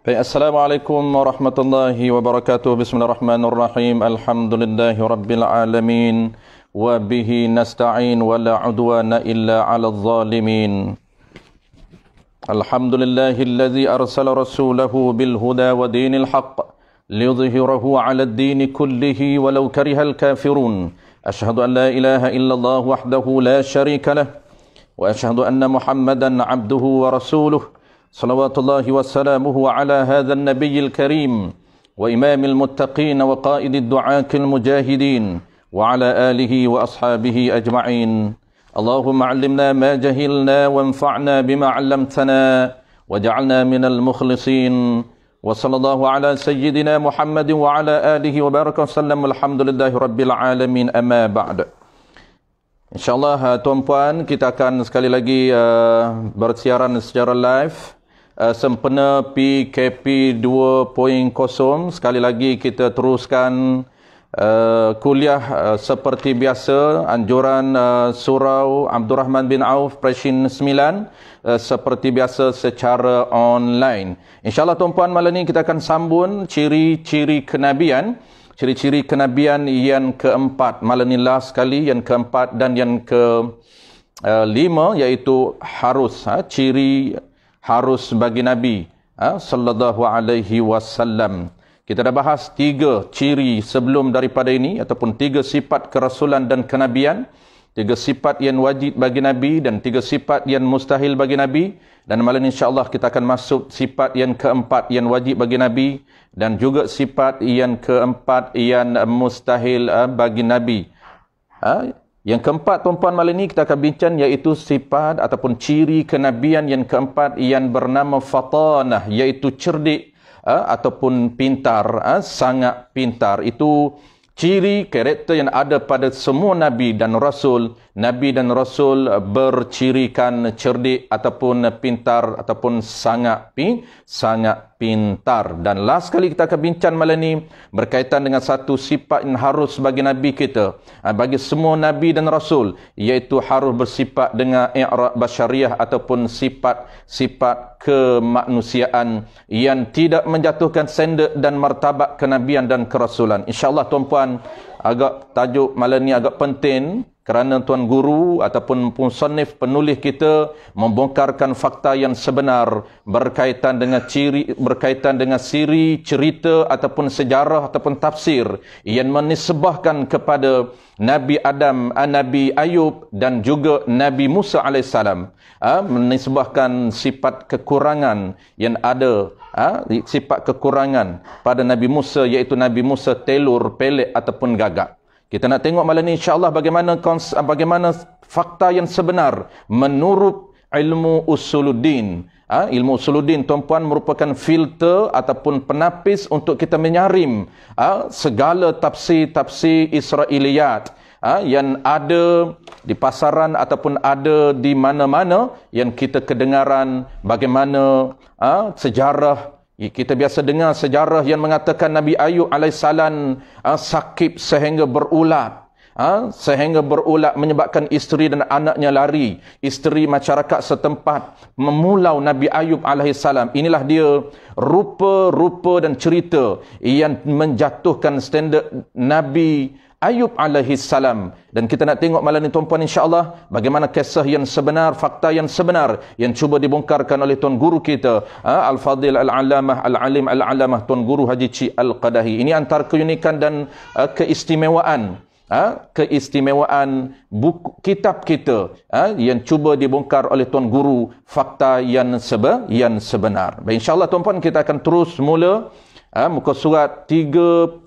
Baik, Assalamualaikum warahmatullahi wabarakatuh. Bismillahirrahmanirrahim. Alhamdulillahi rabbil alamin. Wa bihi nasta'in wa la udwana illa 'alal zalimin. Alhamdulillahilladzi arsala rasulahu bil huda wa dinil haqq liyudhhirahu 'ala ad-din kullihi walau karihal kafirun. Asyhadu an la ilaha illallah wahdahu la syarika lah wa asyhadu anna Muhammadan 'abduhu wa rasuluh. Salawatullahi wassalamuhu ala hadha an-nabiyil karim wa imamil muttaqin wa qaidid du'akil mujahidin wa ala alihi wa ashabihi ajma'in. Allahumma 'allimna ma jahilna wanfa'na bima 'allamtana waj'alna minal mukhlisin. Wa sallallahu ala sayyidina Muhammadin wa ala alihi wa baraka wasallam. Alhamdulillahi rabbil alamin. Amma ba'd. InsyaAllah tuan-puan, kita akan sekali lagi bersiaran secara live sempena PKP 2.0. Sekali lagi kita teruskan kuliah seperti biasa, anjuran Surau Abdul Rahman bin Auf Preshin 9 seperti biasa secara online. InsyaAllah tuan-puan, malam ni kita akan sambung ciri-ciri kenabian. Ciri-ciri kenabian yang keempat. Malam ni last sekali, yang keempat dan yang kelima, iaitu harus. Ciri harus bagi Nabi sallallahu alaihi wasallam. Kita dah bahas 3 ciri sebelum daripada ini, ataupun 3 sifat kerasulan dan kenabian. 3 sifat yang wajib bagi Nabi dan 3 sifat yang mustahil bagi Nabi. Dan malam insya-Allah kita akan masuk sifat yang keempat yang wajib bagi Nabi, dan juga sifat yang keempat yang mustahil bagi Nabi. Yang keempat tuan-puan, malam ini kita akan bincang iaitu sifat ataupun ciri kenabian yang keempat yang bernama fatanah, iaitu cerdik ataupun pintar, sangat pintar. Itu ciri karakter yang ada pada semua Nabi dan Rasul. Nabi dan Rasul bercirikan cerdik ataupun pintar ataupun sangat pintar. Dan last kali kita akan bincang malam ni berkaitan dengan satu sifat yang harus bagi Nabi kita, bagi semua Nabi dan Rasul, iaitu harus bersifat dengan i'rab basyariah ataupun sifat kemanusiaan yang tidak menjatuhkan standard dan martabat kenabian dan kerasulan. InsyaAllah tuan-puan, agak tajuk malam ni agak penting kerana Tuan Guru ataupun musannif penulis kita membongkarkan fakta yang sebenar berkaitan dengan siri, cerita ataupun sejarah ataupun tafsir yang menisbahkan kepada Nabi Adam, Nabi Ayub dan juga Nabi Musa alaihissalam, menisbahkan sifat kekurangan yang ada, sifat kekurangan pada Nabi Musa, iaitu Nabi Musa telur, pelik ataupun gagak. Kita nak tengok malam ni insya-Allah bagaimana fakta yang sebenar menurut ilmu usuluddin. Ilmu usuluddin, tuan-puan, merupakan filter ataupun penapis untuk kita menyaring segala tafsir-tafsir Israiliyat yang ada di pasaran ataupun ada di mana-mana yang kita kedengaran bagaimana sejarah. Kita biasa dengar sejarah yang mengatakan Nabi Ayub alaihissalam sakit sehingga berulat. Sehingga berulat menyebabkan isteri dan anaknya lari. Isteri masyarakat setempat memulau Nabi Ayub alaihissalam. Inilah dia rupa-rupa dan cerita yang menjatuhkan standard Nabi Ayub alaihissalam. Dan kita nak tengok malam ni tuan-puan insya-Allah bagaimana kisah yang sebenar, fakta yang sebenar yang cuba dibongkarkan oleh Tuan Guru kita, Al-Fadil Al-Alamah Al-Alim Al-Alamah Tuan Guru Haji Cik Al-Qadahi. Ini antara keunikan dan keistimewaan buku kitab kita yang cuba dibongkar oleh Tuan Guru fakta yang sebenar. Baik, insya-Allah tuan-puan kita akan terus mula muka surat 3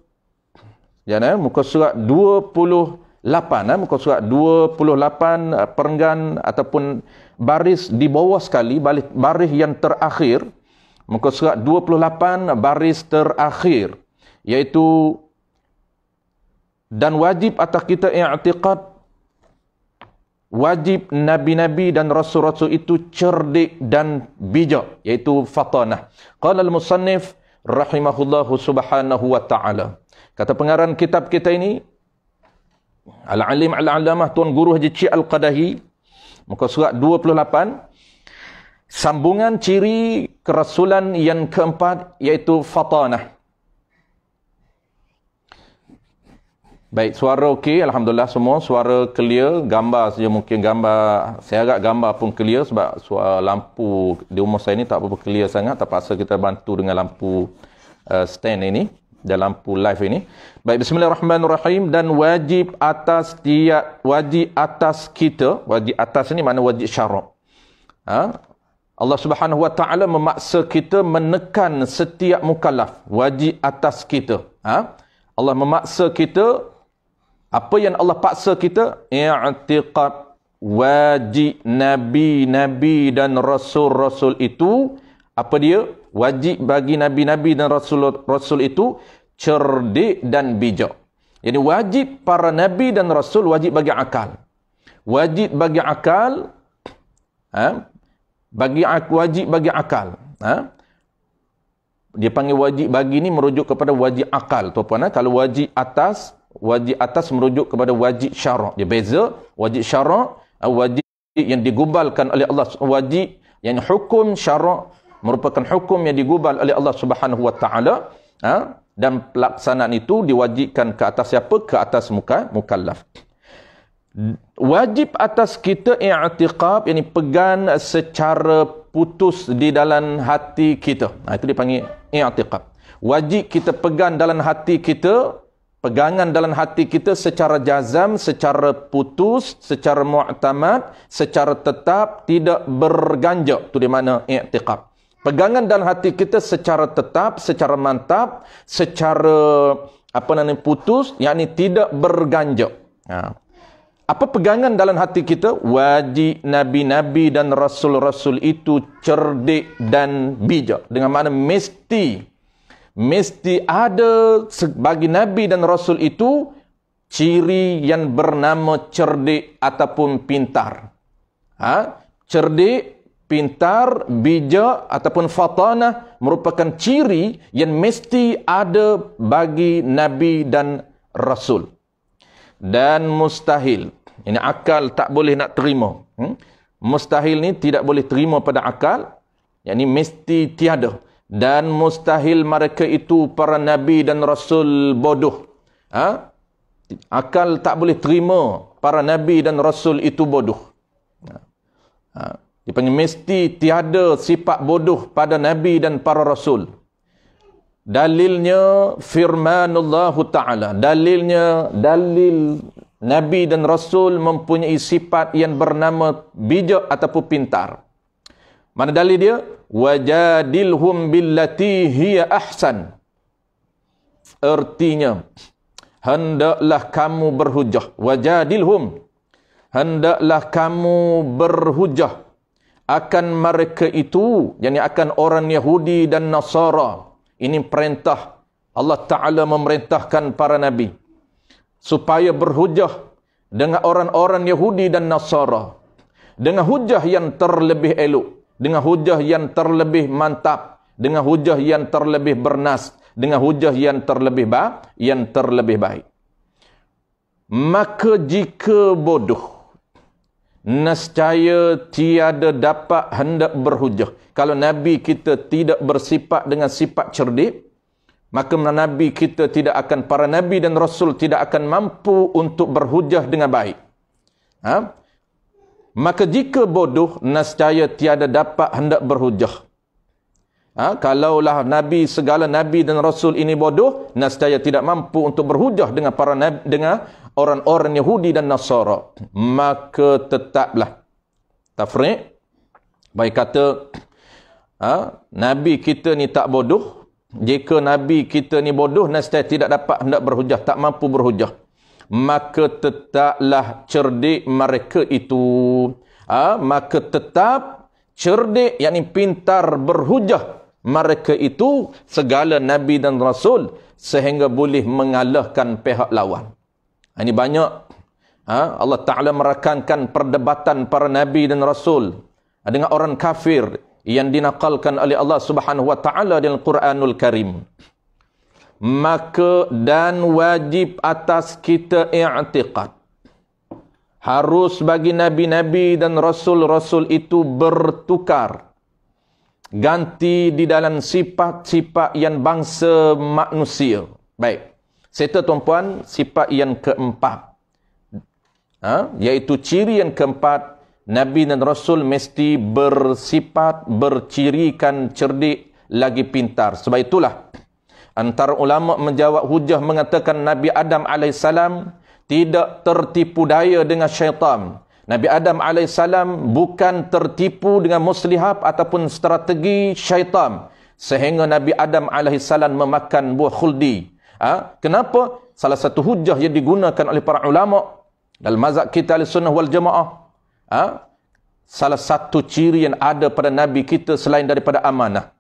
muka surat 28, muka surat 28 perenggan ataupun baris di bawah sekali, baris yang terakhir, muka surat 28 baris terakhir, iaitu dan wajib atas kita i'tiqad, wajib nabi-nabi dan rasul-rasul itu cerdik dan bijak, iaitu fatanah. Qala al-musannif rahimahullahu subhanahu wa ta'ala. Kata pengarang kitab kita ini, Al-Alim Al-Alamah Tuan Guru Haji Cik Al-Qadahi, muka surat 28, sambungan ciri kerasulan yang keempat, iaitu fatanah. Baik, suara okey, alhamdulillah semua, suara clear, gambar saja mungkin gambar, saya harap gambar pun clear sebab suara lampu di rumah saya ni tak berapa clear sangat, terpaksa kita bantu dengan lampu stand ini dan lampu live ini. Baik, bismillahirrahmanirrahim. Dan wajib atas kita, wajib atas ini makna wajib syarak. Allah Subhanahu wa taala memaksa kita menekan setiap mukallaf, wajib atas kita. Allah memaksa kita, apa yang Allah paksa kita? I'tiqad, wajib nabi-nabi dan rasul-rasul itu, apa dia? Wajib bagi nabi-nabi dan rasul itu cerdik dan bijak. Jadi wajib para nabi dan rasul wajib bagi akal. Wajib bagi akal, wajib bagi akal. Dia panggil wajib bagi ni merujuk kepada wajib akal, tuan-puan. Kalau wajib atas merujuk kepada wajib syarak. Dia beza. Wajib syarak, wajib yang digubalkan oleh Allah, wajib yang hukum syarak merupakan hukum yang digubal oleh Allah Subhanahu wa taala, dan pelaksanaan itu diwajibkan ke atas siapa? Ke atas mukallaf. Wajib atas kita i'tiqad, yakni pegang secara putus di dalam hati kita. Itu dipanggil i'tiqad. Wajib kita pegang dalam hati kita, pegangan dalam hati kita secara jazam, secara putus, secara mu'tamad, secara tetap, tidak berganjak. Itu di mana i'tiqad. Pegangan dalam hati kita secara tetap, secara mantap, secara putus, yakni tidak berganjak. Apa pegangan dalam hati kita? Wajib nabi-nabi dan rasul-rasul itu cerdik dan bijak. Dengan makna mesti ada bagi nabi dan rasul itu ciri yang bernama cerdik ataupun pintar. Cerdik, pintar, bijak ataupun fatanah merupakan ciri yang mesti ada bagi nabi dan rasul. Dan mustahil, ini akal tak boleh nak terima. Mustahil ni tidak boleh terima pada akal, yakni mesti tiada. Dan mustahil mereka itu para nabi dan rasul bodoh. Akal tak boleh terima para nabi dan rasul itu bodoh. Dipanggil mesti tiada sifat bodoh pada nabi dan para rasul. Dalilnya firmanullah Ta'ala. Dalil nabi dan rasul mempunyai sifat yang bernama bijak ataupun pintar. Mana dalil dia? Wajadilhum billati hiya ahsan. Artinya, hendaklah kamu berhujah. Wajadilhum. Hendaklah kamu berhujah akan mereka itu, yakni akan orang Yahudi dan Nasara. Ini perintah Allah Ta'ala memerintahkan para nabi supaya berhujah dengan orang-orang Yahudi dan Nasara dengan hujah yang terlebih elok, dengan hujah yang terlebih mantap, dengan hujah yang terlebih bernas, dengan hujah yang terlebih baik. Maka jika bodoh, nescaya tiada dapat hendak berhujah. Kalau Nabi kita tidak bersifat dengan sifat cerdik, maka Nabi kita tidak akan, para Nabi dan Rasul tidak akan mampu untuk berhujah dengan baik. Maka jika bodoh, nescaya tiada dapat hendak berhujah. Kalaulah Nabi, segala Nabi dan Rasul ini bodoh, nescaya tidak mampu untuk berhujah dengan para Nabi, dengan orang-orang Yahudi dan Nasara. Maka tetaplah tafriq, baik kata Nabi kita ni tak bodoh. Jika Nabi kita ni bodoh, nescaya tidak dapat hendak berhujah, tak mampu berhujah. Maka tetaplah cerdik mereka itu. Maka tetap cerdik, yakni pintar berhujah mereka itu, segala Nabi dan Rasul, sehingga boleh mengalahkan pihak lawan. Ini banyak Allah Ta'ala merakankan perdebatan para Nabi dan Rasul dengan orang kafir yang dinakalkan oleh Allah Subhanahu Wa Ta'ala dalam Quranul Karim. Maka dan wajib atas kita i'tiqad, harus bagi Nabi-Nabi dan Rasul-Rasul itu bertukar, ganti di dalam sifat-sifat yang bangsa manusia. Baik, serta tuan-puan, sifat yang keempat, iaitu ciri yang keempat, Nabi dan Rasul mesti bersifat, bercirikan cerdik lagi pintar. Sebab itulah antara ulama menjawab hujah mengatakan Nabi Adam AS tidak tertipu daya dengan syaitan. Nabi Adam AS bukan tertipu dengan muslihat ataupun strategi syaitan, sehingga Nabi Adam AS memakan buah khuldi. Kenapa? Salah satu hujah yang digunakan oleh para ulama dalam mazhab kita Ahlussunnah wal Jamaah, salah satu ciri yang ada pada Nabi kita selain daripada amanah.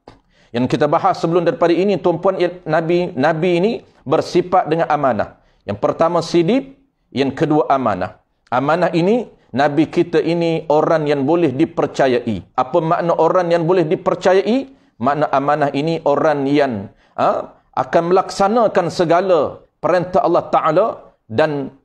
Yang kita bahas sebelum daripada ini, tuan-puan, Nabi ini bersifat dengan amanah. Yang pertama siddiq, yang kedua amanah. Amanah ini, Nabi kita ini orang yang boleh dipercayai. Apa makna orang yang boleh dipercayai? Makna amanah ini orang yang akan melaksanakan segala perintah Allah Ta'ala dan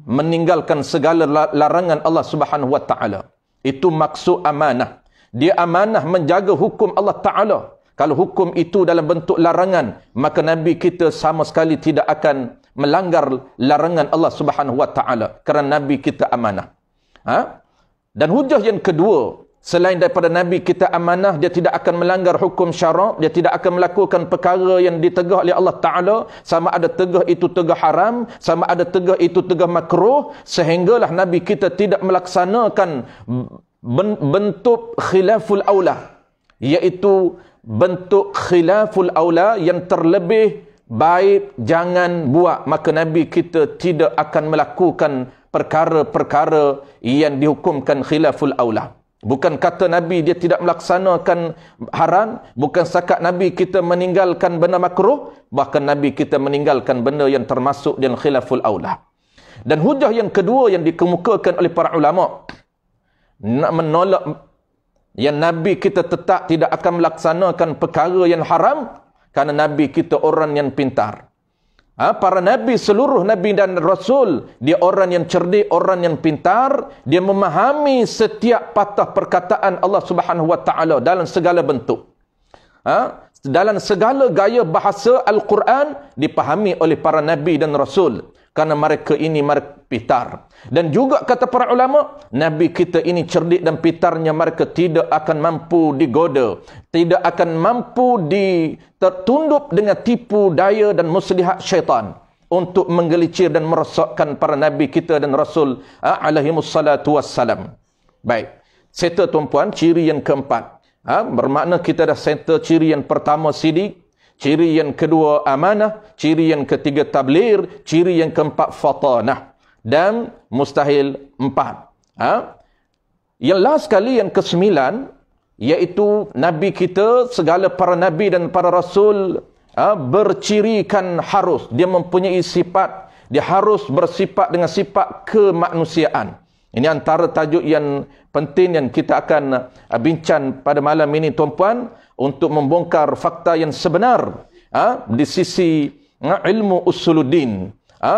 meninggalkan segala larangan Allah Subhanahu Wa Ta'ala. Itu maksud amanah. Dia amanah menjaga hukum Allah Ta'ala. Kalau hukum itu dalam bentuk larangan, maka Nabi kita sama sekali tidak akan melanggar larangan Allah Subhanahu Wa Ta'ala, kerana Nabi kita amanah. Dan hujah yang kedua, selain daripada Nabi kita amanah, dia tidak akan melanggar hukum syarak, dia tidak akan melakukan perkara yang ditegah oleh Allah Ta'ala, sama ada tegah itu tegah haram, sama ada tegah itu tegah makruh, sehinggalah Nabi kita tidak melaksanakan bentuk khilaful aula, iaitu bentuk khilaful aula yang terlebih baik jangan buat. Maka Nabi kita tidak akan melakukan perkara-perkara yang dihukumkan khilaful aula. Bukan kata Nabi dia tidak melaksanakan haram, bukan sakat Nabi kita meninggalkan benda makruh, bahkan Nabi kita meninggalkan benda yang termasuk dalam khilaful aula. Dan hujah yang kedua yang dikemukakan oleh para ulama, nak menolak yang Nabi kita tetap tidak akan melaksanakan perkara yang haram, kerana Nabi kita orang yang pintar. Para Nabi, seluruh Nabi dan Rasul, dia orang yang cerdik, orang yang pintar. Dia memahami setiap patah perkataan Allah Subhanahu Wa Ta'ala dalam segala bentuk. Dalam segala gaya bahasa Al-Quran dipahami oleh para Nabi dan Rasul. kerana mereka ini mereka pintar. Dan juga kata para ulama, Nabi kita ini cerdik dan pintarnya, mereka tidak akan mampu digoda, tidak akan mampu tertunduk dengan tipu daya dan muslihat syaitan untuk menggelicir dan merosakkan para Nabi kita dan Rasul alaihimussalatu wassalam. Baik, serta tuan-puan, ciri yang keempat. Bermakna kita dah serta ciri yang pertama sidik, ciri yang kedua amanah, ciri yang ketiga tablir, ciri yang keempat fatanah, dan mustahil 4. Yang last sekali, yang kesembilan, iaitu Nabi kita, segala para Nabi dan para Rasul bercirikan harus, dia mempunyai sifat, dia harus bersifat dengan sifat kemanusiaan. Ini antara tajuk yang penting yang kita akan bincang pada malam ini tuan-puan, untuk membongkar fakta yang sebenar di sisi ilmu usuluddin,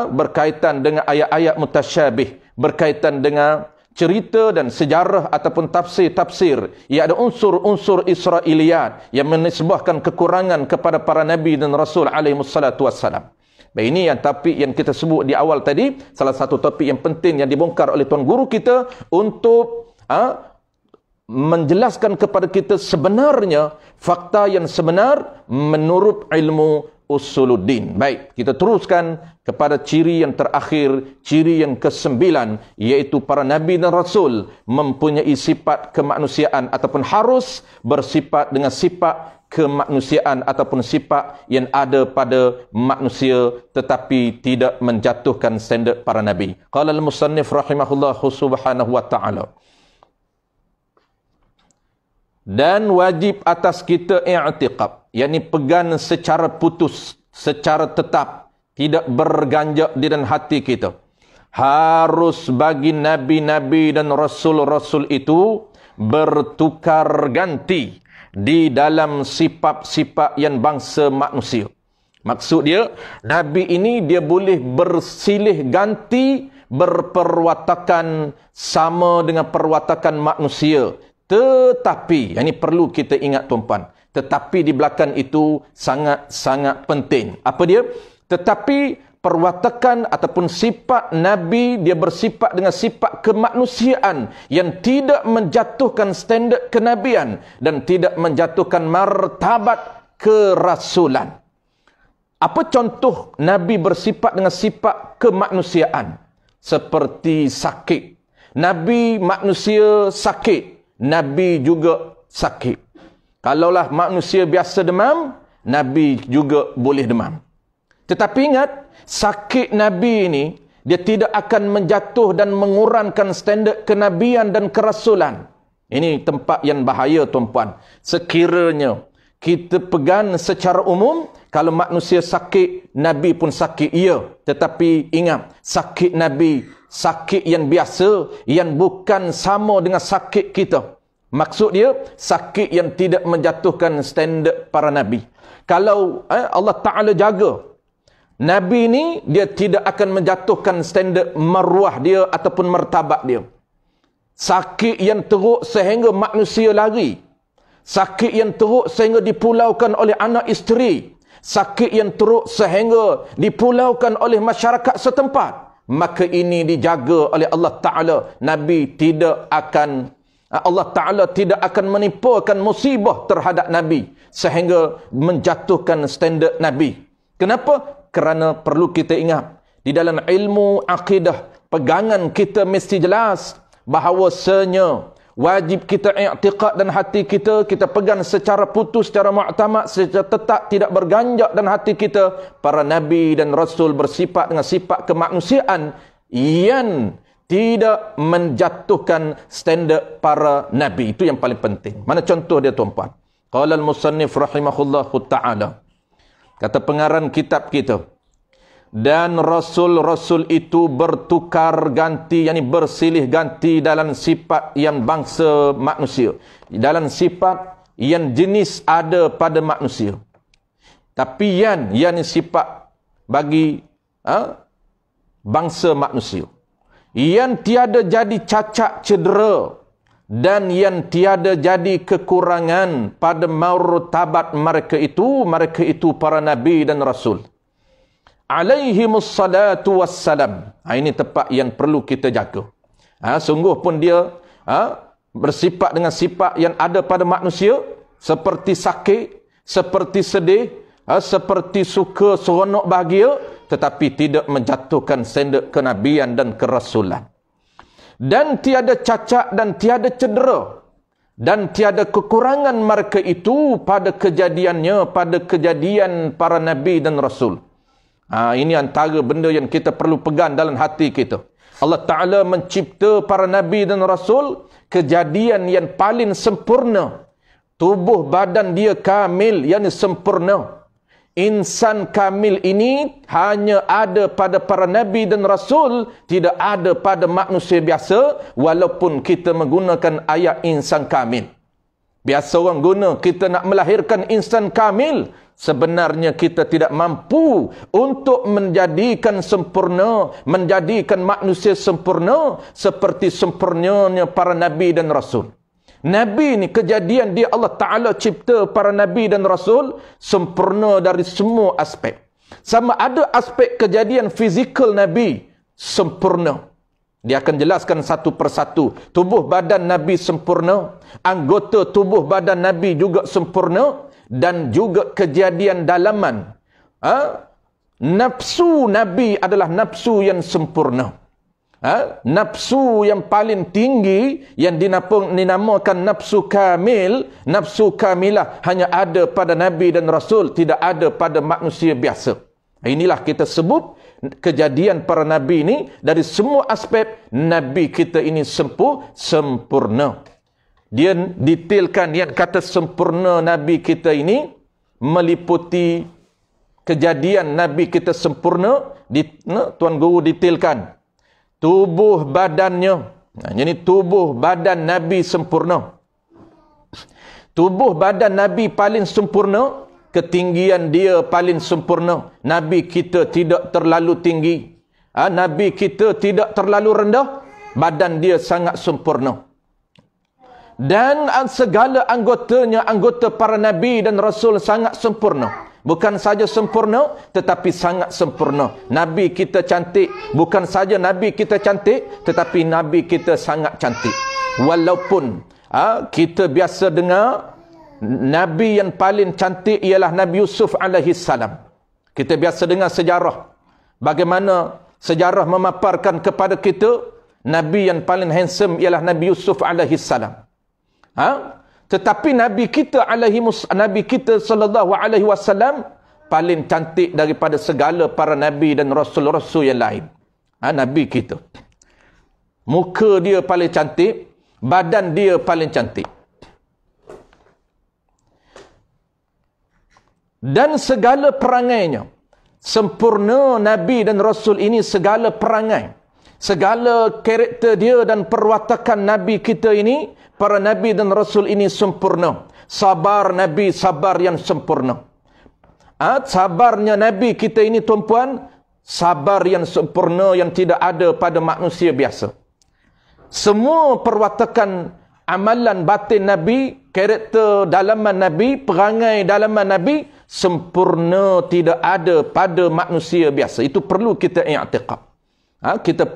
berkaitan dengan ayat-ayat mutasyabih, berkaitan dengan cerita dan sejarah ataupun tafsir-tafsir yang ada unsur-unsur Israiliyat yang menisbahkan kekurangan kepada para Nabi dan Rasul alaihimussalatu wassalam. Baik, ini yang kita sebut di awal tadi, salah satu topik yang penting yang dibongkar oleh tuan guru kita untuk menjelaskan kepada kita sebenarnya fakta yang sebenar menurut ilmu usuluddin. Baik, kita teruskan kepada ciri yang terakhir, ciri yang ke-9, iaitu para Nabi dan Rasul mempunyai sifat kemanusiaan ataupun harus bersifat dengan sifat kemanusiaan ataupun sifat yang ada pada manusia tetapi tidak menjatuhkan standard para Nabi. Qala al-musannif rahimahullahu subhanahu wa ta'ala, dan wajib atas kita i'tiqad, yakni pegang secara putus, secara tetap, tidak berganjak di dalam hati kita. Harus bagi Nabi-Nabi dan Rasul-Rasul itu bertukar ganti di dalam sifat-sifat yang bangsa manusia. Maksud dia, Nabi ini dia boleh bersilih ganti berperwatakan sama dengan perwatakan manusia. Tetapi, ini perlu kita ingat tuan-puan, tetapi di belakang itu sangat-sangat penting. Apa dia? Tetapi perwatakan ataupun sifat Nabi, dia bersifat dengan sifat kemanusiaan yang tidak menjatuhkan standard kenabian dan tidak menjatuhkan martabat kerasulan. Apa contoh Nabi bersifat dengan sifat kemanusiaan? Seperti sakit. Nabi manusia sakit, Nabi juga sakit. Kalaulah manusia biasa demam, Nabi juga boleh demam. Tetapi ingat, sakit Nabi ini, dia tidak akan menjatuh dan mengurangkan standard kenabian dan kerasulan. Ini tempat yang bahaya tuan-puan. Sekiranya kita pegang secara umum, kalau manusia sakit, Nabi pun sakit, ya. Tetapi ingat, sakit Nabi, sakit yang biasa, yang bukan sama dengan sakit kita. Maksud dia, sakit yang tidak menjatuhkan standard para Nabi. Kalau Allah Ta'ala jaga Nabi ini, dia tidak akan menjatuhkan standard maruah dia ataupun martabat dia. Sakit yang teruk sehingga manusia lari. Sakit yang teruk sehingga dipulaukan oleh anak isteri. Sakit yang teruk sehingga dipulaukan oleh masyarakat setempat. Maka ini dijaga oleh Allah Ta'ala. Nabi tidak akan, Allah Ta'ala tidak akan menimpakan musibah terhadap Nabi sehingga menjatuhkan standard Nabi. Kenapa? Kerana perlu kita ingat, di dalam ilmu akidah, pegangan kita mesti jelas bahawasanya wajib kita i'tiqad dan hati kita pegang secara putus, secara mu'tamad, secara tetap, tidak berganjak dan hati kita. Para Nabi dan Rasul bersifat dengan sifat kemanusiaan yang tidak menjatuhkan standard para Nabi. Itu yang paling penting. Mana contoh dia tuan-puan? Qala al-musannif rahimahullahu ta'ala, kata pengarang kitab kita, dan Rasul-Rasul itu bertukar ganti, yakni bersilih ganti dalam sifat yang bangsa manusia, dalam sifat yang jenis ada pada manusia. Tapi yang sifat bagi bangsa manusia, yang tiada jadi cacat cedera dan yang tiada jadi kekurangan pada martabat mereka itu para Nabi dan Rasul. alaihimus salatu wassalam. Ini tempat yang perlu kita jaga. Sungguh pun dia bersifat dengan sifat yang ada pada manusia, seperti sakit, seperti sedih, seperti suka, seronok, bahagia, tetapi tidak menjatuhkan standard kenabian dan kerasulan. Dan tiada cacat dan tiada cedera dan tiada kekurangan mereka itu pada kejadiannya, pada kejadian para nabi dan rasul. Ini antara benda yang kita perlu pegang dalam hati kita. Allah Ta'ala mencipta para nabi dan rasul, kejadian yang paling sempurna. Tubuh badan dia kamil, yang sempurna. Insan kamil ini hanya ada pada para nabi dan rasul, tidak ada pada manusia biasa, walaupun kita menggunakan ayat insan kamil. Biasa orang guna, kita nak melahirkan insan kamil, sebenarnya kita tidak mampu untuk menjadikan sempurna, menjadikan manusia sempurna seperti sempurnanya para nabi dan rasul. Nabi ni kejadian dia Allah Ta'ala cipta para nabi dan rasul sempurna dari semua aspek. Sama ada aspek kejadian fizikal nabi sempurna. Dia akan jelaskan satu persatu. Tubuh badan nabi sempurna, anggota tubuh badan nabi juga sempurna, dan juga kejadian dalaman. Nafsu nabi adalah nafsu yang sempurna. Nafsu yang paling tinggi yang dinamakan nafsu kamil, nafsu kamilah hanya ada pada nabi dan rasul, tidak ada pada manusia biasa. Inilah kita sebut kejadian para nabi ini dari semua aspek nabi kita ini sempurna. Dia detailkan yang kata sempurna nabi kita ini meliputi kejadian nabi kita sempurna. Tuan Guru detailkan tubuh badannya. Jadi tubuh badan Nabi sempurna. Tubuh badan Nabi paling sempurna, ketinggian dia paling sempurna. Nabi kita tidak terlalu tinggi. Nabi kita tidak terlalu rendah. Badan dia sangat sempurna. Dan segala anggotanya, anggota para Nabi dan Rasul sangat sempurna. Bukan saja sempurna, tetapi sangat sempurna. Nabi kita cantik. Bukan saja Nabi kita cantik, tetapi Nabi kita sangat cantik. Walaupun kita biasa dengar Nabi yang paling cantik ialah Nabi Yusuf alaihi salam. Kita biasa dengar sejarah. Bagaimana sejarah memaparkan kepada kita Nabi yang paling handsome ialah Nabi Yusuf alaihi salam. Tetapi Nabi kita sallallahu alaihi wasallam paling cantik daripada segala para nabi dan rasul-rasul yang lain. Nabi kita, muka dia paling cantik, badan dia paling cantik, dan segala perangainya sempurna. Nabi dan rasul ini segala perangai, segala karakter dia dan perwatakan nabi kita ini, para nabi dan rasul ini sempurna. Sabar nabi, sabar yang sempurna. Sabarnya nabi kita ini tuan-puan, sabar yang sempurna yang tidak ada pada manusia biasa. Semua perwatakan amalan batin nabi, karakter dalaman nabi, perangai dalaman nabi sempurna, tidak ada pada manusia biasa. Itu perlu kita i'tiqad. Kita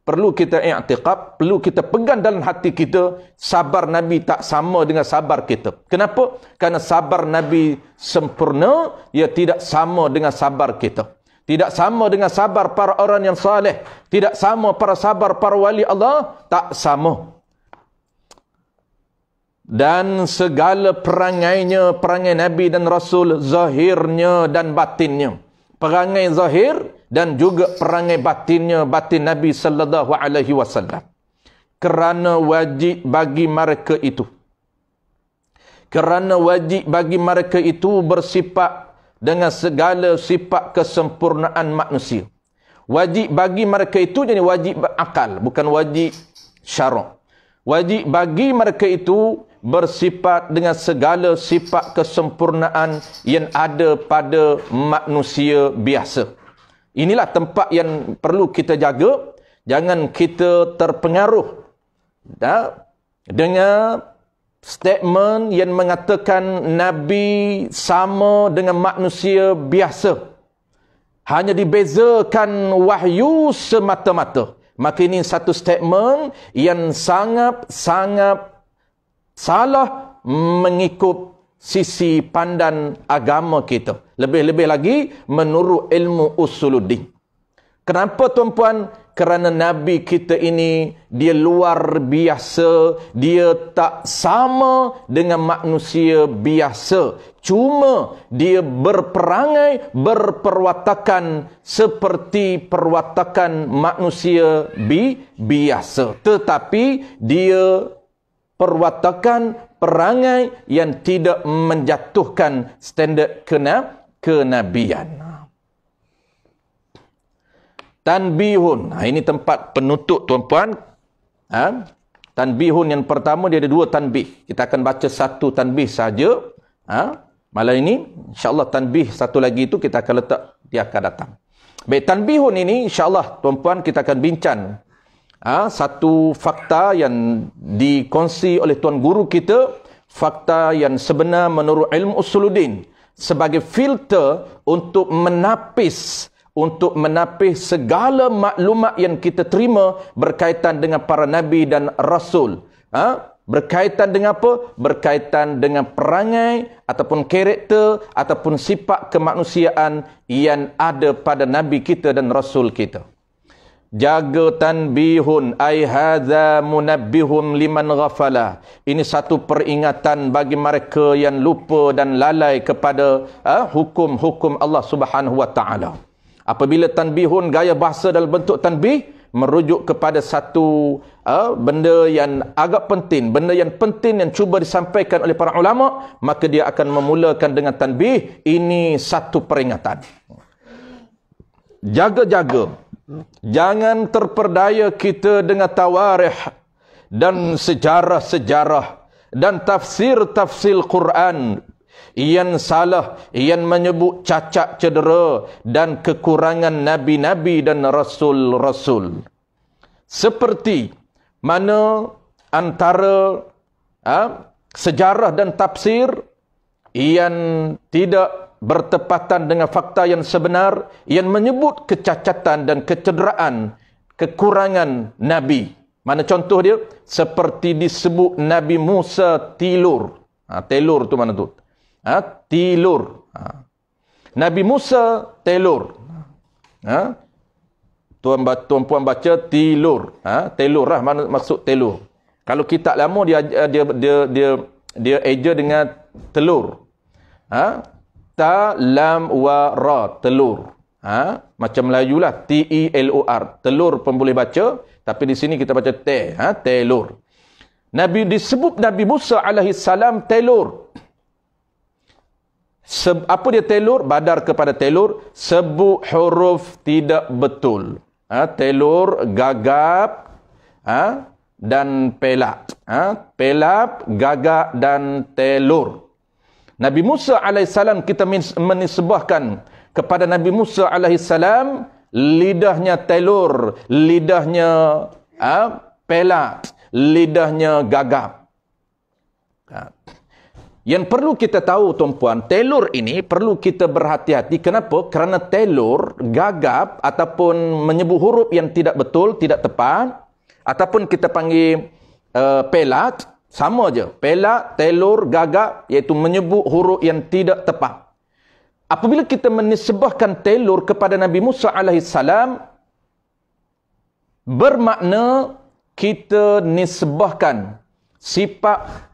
perlu kita i'tiqad, perlu kita pegang dalam hati kita, sabar Nabi tak sama dengan sabar kita. Kenapa? Kerana sabar Nabi sempurna, ia tidak sama dengan sabar kita. Tidak sama dengan sabar para orang yang saleh, tidak sama para sabar para wali Allah, tak sama. Dan segala perangainya, perangai Nabi dan Rasul, zahirnya dan batinnya. Perangai zahir dan juga perangai batinnya, batin Nabi sallallahu alaihi wasallam. Kerana wajib bagi mereka itu. Kerana wajib bagi mereka itu bersifat dengan segala sifat kesempurnaan manusia. Wajib bagi mereka itu jadi wajib akal, bukan wajib syarak. Wajib bagi mereka itu bersifat dengan segala sifat kesempurnaan yang ada pada manusia biasa. Inilah tempat yang perlu kita jaga. Jangan kita terpengaruh dengan statement yang mengatakan Nabi sama dengan manusia biasa. hanya dibezakan wahyu semata-mata. Maka ini satu statement yang sangat-sangat salah mengikut sisi pandang agama kita. Lebih-lebih lagi menurut ilmu usuluddin. Kenapa tuan-puan? Kerana Nabi kita ini, dia luar biasa. Dia tak sama dengan manusia biasa. Cuma dia berperangai, berperwatakan seperti perwatakan manusia biasa. Tetapi dia perwatakan, perangai yang tidak menjatuhkan standard kenabian. Tanbihun. Ini tempat penutup tuan-puan. Tanbihun yang pertama, dia ada dua tanbih. Kita akan baca satu tanbih saja. Malam ini, insyaAllah tanbih satu lagi itu kita akan letak, dia akan datang. Baik, tanbihun ini insyaAllah tuan-puan kita akan bincang. Satu fakta yang dikongsi oleh tuan guru kita. Fakta yang sebenar menurut ilmu usuluddin. Sebagai filter untuk menapis segala maklumat yang kita terima berkaitan dengan para nabi dan rasul. Berkaitan dengan apa? Berkaitan dengan perangai ataupun karakter ataupun sifat kemanusiaan yang ada pada nabi kita dan rasul kita. Jaga tanbihun ay hadza munabbihun liman ghafala. Ini satu peringatan bagi mereka yang lupa dan lalai kepada hukum-hukum Allah Subhanahu wa taala. Apabila tanbihun, gaya bahasa dalam bentuk tanbih, merujuk kepada satu benda yang agak penting, benda yang penting yang cuba disampaikan oleh para ulama, maka dia akan memulakan dengan tanbih. Ini satu peringatan. Jaga-jaga. Jangan terperdaya kita dengan tawarikh dan sejarah-sejarah dan tafsir-tafsir Quran yang salah, yang menyebut cacat, cedera dan kekurangan nabi-nabi dan rasul-rasul. Seperti mana antara sejarah dan tafsir yang tidak bertepatan dengan fakta yang sebenar, yang menyebut kecacatan dan kecederaan, kekurangan nabi. Mana contoh dia? Seperti disebut Nabi Musa tilur. Telur tu mana tu? Tilur. Nabi Musa telur. Tuan-puan baca tilur. Telur lah mana maksud telur. Kalau kitab lama dia eja dengan telur. Ta lam wa ra, telur. Macam Melayu lah, T-E-L-O-R. Telur pun boleh baca, tapi di sini kita baca te, telur. Nabi disebut Nabi Musa alaihi salam telur. Apa dia telur? Badar kepada telur, sebut huruf tidak betul. Telur, gagap, dan pelak. Pelak, gagap dan telur. Nabi Musa AS kita menisbahkan kepada Nabi Musa AS lidahnya telur, lidahnya pelak, lidahnya gagap. Yang perlu kita tahu tuan-puan, telur ini perlu kita berhati-hati. Kenapa? Kerana telur, gagap ataupun menyebut huruf yang tidak betul, tidak tepat, ataupun kita panggil pelak, sama aja. Pelak, telur, gagap, iaitu menyebut huruf yang tidak tepat. Apabila kita menisbahkan telur kepada Nabi Musa AS, bermakna kita nisbahkan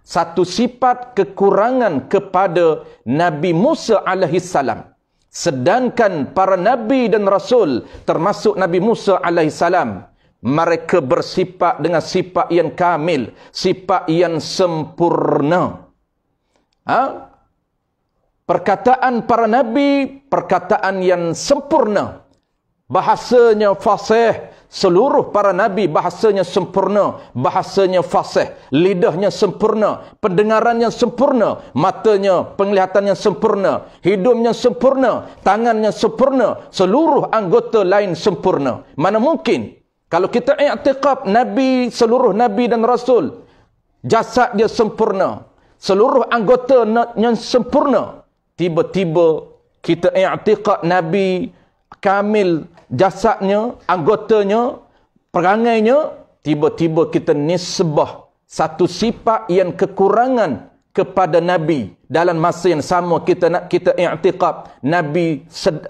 satu sifat kekurangan kepada Nabi Musa AS. Sedangkan para Nabi dan Rasul, termasuk Nabi Musa AS, mereka bersifat dengan sifat yang kamil, sifat yang sempurna. Perkataan para nabi, perkataan yang sempurna. Bahasanya fasih, seluruh para nabi bahasanya sempurna, bahasanya fasih, lidahnya sempurna, pendengarannya sempurna, matanya, penglihatannya sempurna, hidungnya sempurna, tangannya sempurna, seluruh anggota lain sempurna. Mana mungkin kalau kita i'tiqad Nabi, seluruh Nabi dan Rasul, jasad dia sempurna, seluruh anggota yang sempurna, tiba-tiba kita i'tiqad Nabi, kamil jasadnya, anggotanya, perangainya, tiba-tiba kita nisbah satu sifat yang kekurangan kepada Nabi. Dalam masa yang sama kita i'tiqad Nabi,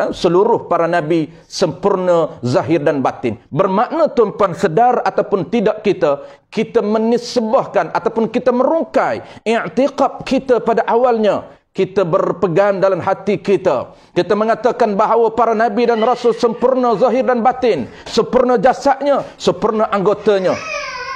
seluruh para Nabi sempurna zahir dan batin. Bermakna tuan-puan, sedar ataupun tidak kita menisbahkan ataupun kita merungkai i'tiqad kita pada awalnya. Kita berpegang dalam hati kita. Kita mengatakan bahawa para Nabi dan Rasul sempurna zahir dan batin. Sempurna jasadnya, sempurna anggotanya.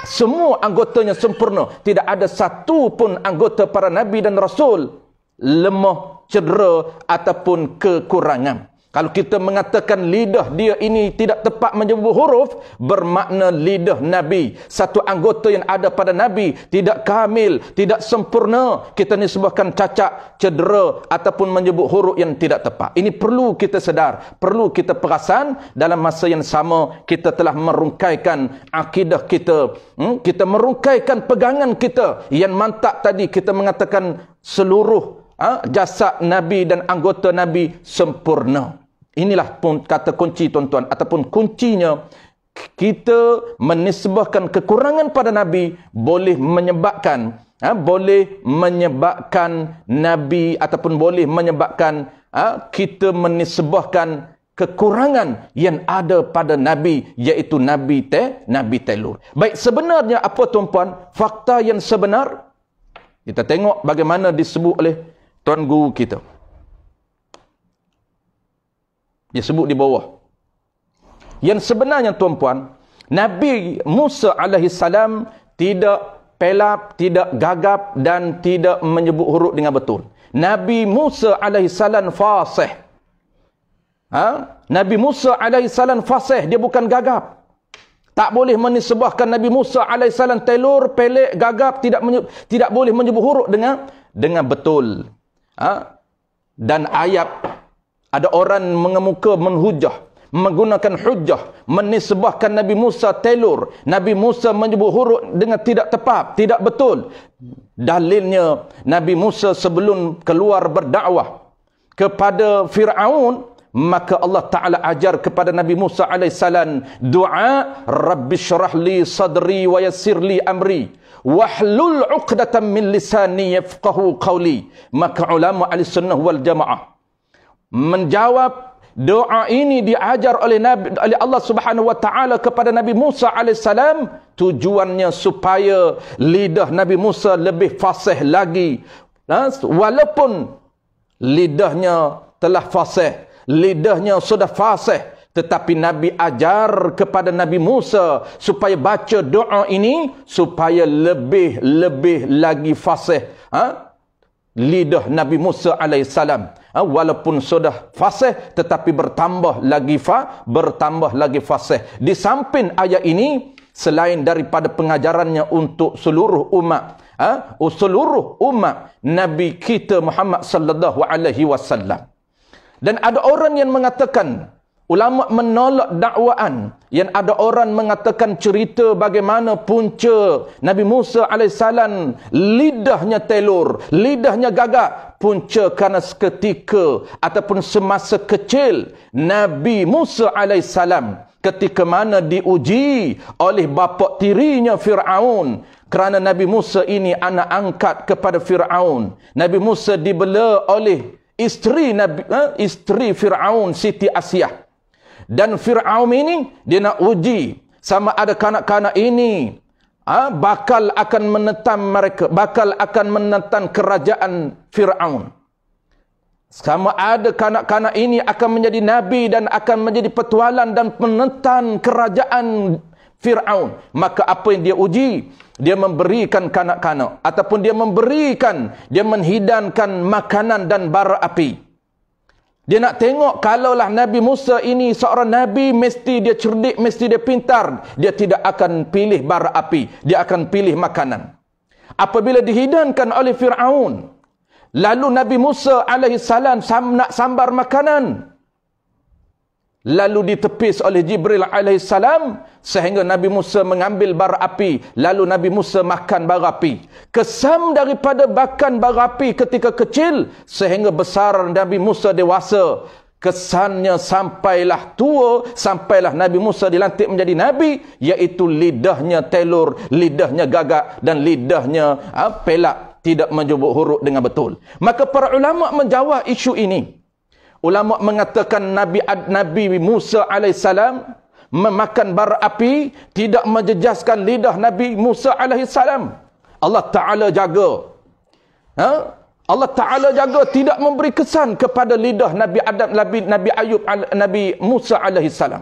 Semua anggotanya sempurna. Tidak ada satu pun anggota para Nabi dan Rasul lemah, cedera ataupun kekurangan. Kalau kita mengatakan lidah dia ini tidak tepat menyebut huruf, bermakna lidah Nabi, satu anggota yang ada pada Nabi, tidak kamil, tidak sempurna. Kita nisbahkan cacat, cedera ataupun menyebut huruf yang tidak tepat. Ini perlu kita sedar, perlu kita perasan. Dalam masa yang sama, kita telah merungkaikan akidah kita. Kita merungkaikan pegangan kita yang mantap tadi. Kita mengatakan seluruh jasad Nabi dan anggota Nabi sempurna. Inilah pun kata kunci, tuan-tuan, ataupun kuncinya. Kita menisbahkan kekurangan pada Nabi boleh menyebabkan Nabi ataupun boleh menyebabkan kita menisbahkan kekurangan yang ada pada Nabi, iaitu Nabi telur. Baik, sebenarnya apa, tuan-puan, fakta yang sebenar? Kita tengok bagaimana disebut oleh Tuan Guru kita. Dia sebut di bawah. Yang sebenarnya, tuan-puan, Nabi Musa alaihissalam tidak pelap, tidak gagap dan tidak menyebut huruf dengan betul. Nabi Musa alaihissalam fasih. Nabi Musa alaihissalam fasih, dia bukan gagap. Tak boleh menisbahkan Nabi Musa alaihissalam telur, pelek, gagap, tidak boleh menyebut huruf dengan betul. Dan ayat, ada orang mengemuka menhujah, menggunakan hujah, menisbahkan Nabi Musa telur. Nabi Musa menyebut huruf dengan tidak tepat, tidak betul. Dalilnya, Nabi Musa sebelum keluar berdakwah kepada Fir'aun, maka Allah Ta'ala ajar kepada Nabi Musa alaihissalam doa, Rabbi syrah li sadri wa yassir li amri wahlul uqdatan min lisani yafqahu qawli. Maka ulama ahli-sunnah wal jamaah menjawab doa ini diajar oleh Allah Subhanahu wa taala kepada Nabi Musa alaihissalam, tujuannya supaya lidah Nabi Musa lebih fasih lagi. Walaupun lidahnya telah fasih, lidahnya sudah fasih, tetapi Nabi ajar kepada Nabi Musa supaya baca doa ini supaya lebih lagi fasih lidah Nabi Musa alaihissalam. Walaupun sudah fasih tetapi bertambah lagi fasih. Di samping ayat ini, selain daripada pengajarannya untuk seluruh umat, Nabi kita Muhammad sallallahu alaihi wasallam. Dan ada orang yang mengatakan, ulama menolak dakwaan yang ada orang mengatakan cerita bagaimana punca Nabi Musa alaihissalam lidahnya telur, lidahnya gagak. Punca kerana seketika ataupun semasa kecil Nabi Musa alaihissalam ketika mana diuji oleh bapa tirinya Fir'aun. Kerana Nabi Musa ini anak angkat kepada Fir'aun. Nabi Musa dibela oleh isteri Fir'aun, Siti Asyah. Dan Fir'aun ini dia nak uji sama ada kanak-kanak ini bakal akan menentang kerajaan Fir'aun. Sama ada kanak-kanak ini akan menjadi nabi dan akan menjadi petualang dan menentang kerajaan Fir'aun. Maka apa yang dia uji? Dia memberikan kanak-kanak ataupun dia menghidangkan makanan dan bara api. Dia nak tengok kalaulah Nabi Musa ini seorang Nabi, mesti dia cerdik, mesti dia pintar. Dia tidak akan pilih bara api. Dia akan pilih makanan. Apabila dihidangkan oleh Fir'aun, lalu Nabi Musa alaihissalam nak sambar makanan, lalu ditepis oleh Jibril alaihissalam, sehingga Nabi Musa mengambil bara api, lalu Nabi Musa makan bara api. Kesam daripada makan bara api ketika kecil, sehingga besar Nabi Musa dewasa. kesannya sampailah tua, sampailah Nabi Musa dilantik menjadi Nabi, iaitu lidahnya telur, lidahnya gagak dan lidahnya pelak, tidak menjubuk huruf dengan betul. Maka para ulama menjawab isu ini. Ulama mengatakan Nabi Musa alaihissalam memakan bara api tidak menjejaskan lidah Nabi Musa alaihissalam. Allah Ta'ala jaga. Allah Ta'ala jaga tidak memberi kesan kepada lidah Nabi Adam, Nabi Ayub, Nabi Musa alaihissalam.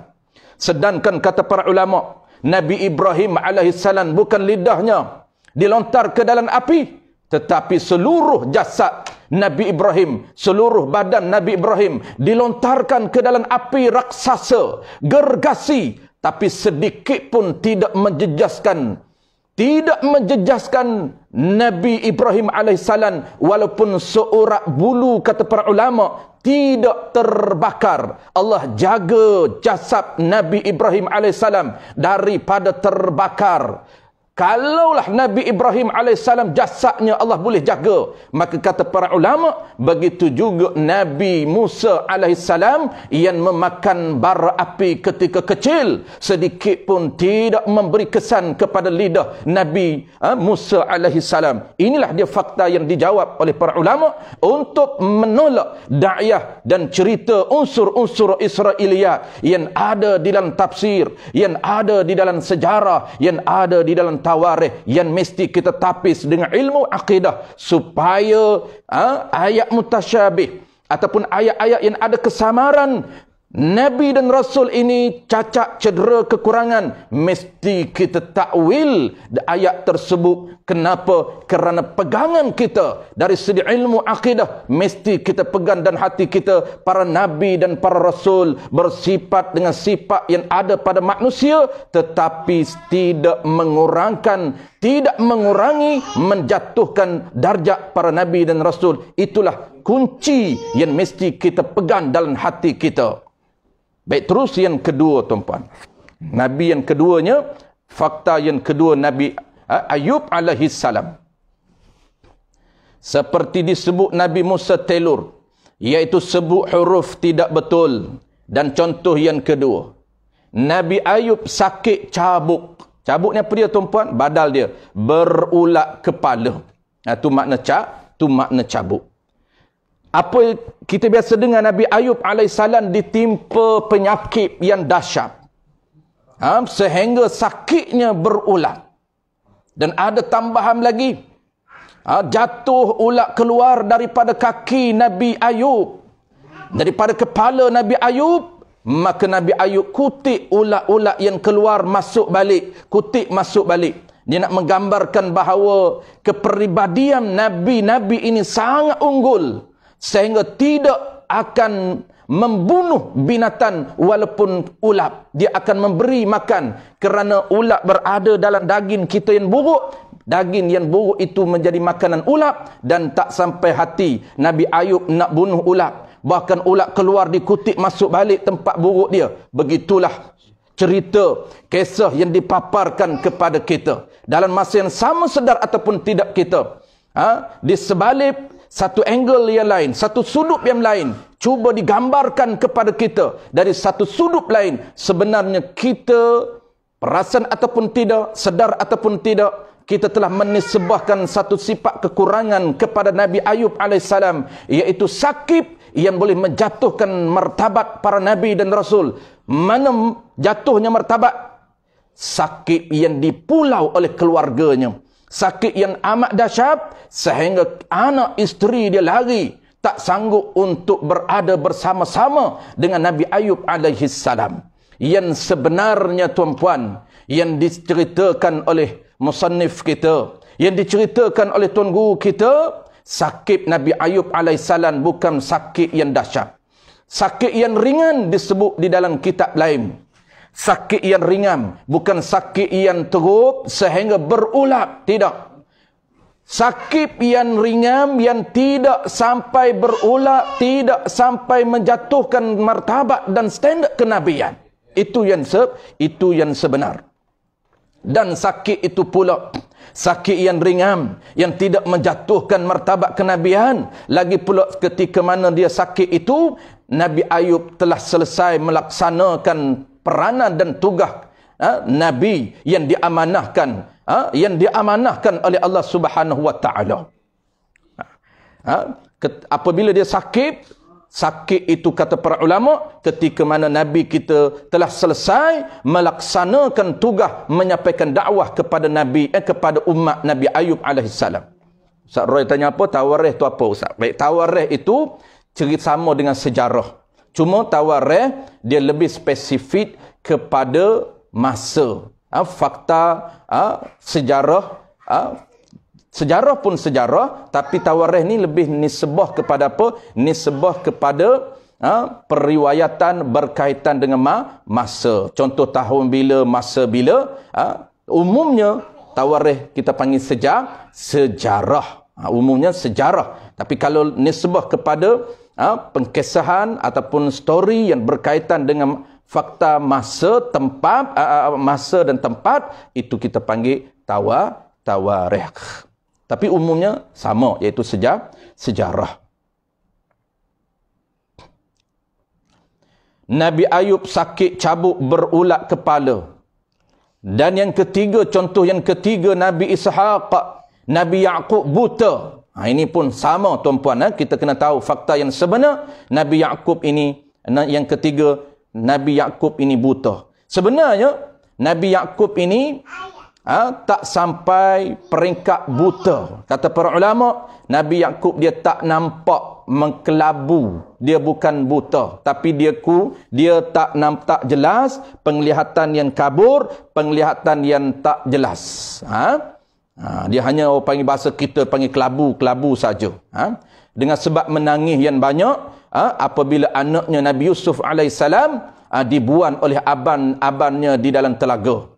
Sedangkan kata para ulama, Nabi Ibrahim alaihissalam bukan lidahnya dilontar ke dalam api, tetapi seluruh jasad Nabi Ibrahim, seluruh badan Nabi Ibrahim dilontarkan ke dalam api raksasa, gergasi, tapi sedikit pun tidak menjejaskan Nabi Ibrahim alaihissalam, walaupun seurat bulu, kata para ulama, tidak terbakar. Allah jaga jasad Nabi Ibrahim alaihissalam daripada terbakar. Kalaulah Nabi Ibrahim alaihissalam jasadnya Allah boleh jaga, maka kata para ulama, begitu juga Nabi Musa alaihissalam yang memakan bara api ketika kecil, sedikit pun tidak memberi kesan kepada lidah Nabi Musa alaihissalam. Inilah dia fakta yang dijawab oleh para ulama untuk menolak da'iyah dan cerita unsur-unsur Israiliyat yang ada di dalam tafsir, yang ada di dalam sejarah, yang ada di dalam tawarikh, yang mesti kita tapis dengan ilmu akidah supaya ayat mutasyabih ataupun ayat-ayat yang ada kesamaran Nabi dan Rasul ini cacat, cedera, kekurangan, mesti kita takwil ayat tersebut. Kenapa? Kerana pegangan kita dari segi ilmu akidah mesti kita pegang, dan hati kita, para Nabi dan para Rasul bersifat dengan sifat yang ada pada manusia, tetapi tidak mengurangkan, tidak mengurangi, menjatuhkan darjat para Nabi dan Rasul. Itulah kunci yang mesti kita pegang dalam hati kita. Baik, terus yang kedua tuan-puan. Nabi yang keduanya, fakta yang kedua Nabi Ayub alaihissalam. Seperti disebut Nabi Musa telur, iaitu sebut huruf tidak betul. Dan contoh yang kedua, Nabi Ayub sakit cabuk. Cabuk ni apa dia tuan-puan? Badal dia berulat kepala. Itu makna makna cabuk. Apa kita biasa dengar, Nabi Ayub alaihissalam ditimpa penyakit yang dahsyat, sehingga sakitnya berulat. Dan ada tambahan lagi, jatuh ulat keluar daripada kaki Nabi Ayub, daripada kepala Nabi Ayub. Maka Nabi Ayub kutik ulat-ulat yang keluar masuk balik, kutik masuk balik. Dia nak menggambarkan bahawa kepribadian Nabi-Nabi ini sangat unggul, sehingga tidak akan membunuh binatang walaupun ulat. Dia akan memberi makan, kerana ulat berada dalam daging kita yang buruk. Daging yang buruk itu menjadi makanan ulat, dan tak sampai hati Nabi Ayub nak bunuh ulat. Bahkan ulat keluar, dikutik masuk balik tempat buruk dia. Begitulah cerita, kisah yang dipaparkan kepada kita. Dalam masa yang sama, sedar ataupun tidak kita, di sebalik satu angle yang lain, satu sudut yang lain, cuba digambarkan kepada kita dari satu sudut lain. Sebenarnya kita, perasan ataupun tidak, sedar ataupun tidak, kita telah menisbahkan satu sifat kekurangan kepada Nabi Ayub alaihissalam, iaitu sakit yang boleh menjatuhkan martabat para Nabi dan Rasul. Mana jatuhnya martabat? Sakit yang dipulau oleh keluarganya. Sakit yang amat dahsyat sehingga anak isteri dia lari, tak sanggup untuk berada bersama-sama dengan Nabi Ayub alaihissalam. Yang sebenarnya tuan-puan, yang diceritakan oleh musannif kita, yang diceritakan oleh tuan guru kita, sakit Nabi Ayub alaihissalam bukan sakit yang dahsyat. Sakit yang ringan disebut di dalam kitab lain. Sakit yang ringan, bukan sakit yang teruk sehingga berulat, tidak. Sakit yang ringan yang tidak sampai berulat, tidak sampai menjatuhkan martabat dan standard kenabian. Itu yang sebenar. Dan sakit itu pula, sakit yang ringan yang tidak menjatuhkan martabat kenabian, lagi pula ketika mana dia sakit itu Nabi Ayub telah selesai melaksanakan peranan dan tugas Nabi yang diamanahkan oleh Allah Subhanahu wa taala. Apabila dia sakit itu kata para ulama, ketika mana Nabi kita telah selesai melaksanakan tugas menyampaikan dakwah kepada kepada umat Nabi Ayub alaihissalam. Ustaz Roy tanya apa? Tawarikh tu apa Ustaz? Baik, tawarikh itu cerita sama dengan sejarah. Cuma tawarikh dia lebih spesifik kepada masa. Fakta, sejarah, sejarah pun sejarah, tapi tawarikh ni lebih nisbah kepada apa? Nisbah kepada periwayatan berkaitan dengan masa. Contoh tahun bila, masa bila. Umumnya tawarikh kita panggil sejarah. Umumnya sejarah. Tapi kalau nisbah kepada pengkisahan ataupun story yang berkaitan dengan fakta masa, tempat, masa dan tempat, itu kita panggil tawarikh. Tapi umumnya sama, iaitu sejarah. Nabi Ayub sakit cabuk berulat kepala. Dan yang ketiga, contoh yang ketiga, Nabi Ishaq, Nabi Yaqub buta. Ini pun sama tuan-puan. Kita kena tahu fakta yang sebenar. Nabi Yaqub ini, yang ketiga, Nabi Yaqub ini buta. Sebenarnya, Nabi Yaqub ini tak sampai peringkat buta. Kata para ulama, Nabi Yaqub dia tak nampak mengkelabu. Dia bukan buta, tapi dia tak nampak jelas, penglihatan yang kabur, penglihatan yang tak jelas. Dia hanya orang panggil bahasa kita panggil kelabu saja. Dengan sebab menangis yang banyak apabila anaknya Nabi Yusuf alaihissalam dibuang oleh abannya di dalam telaga.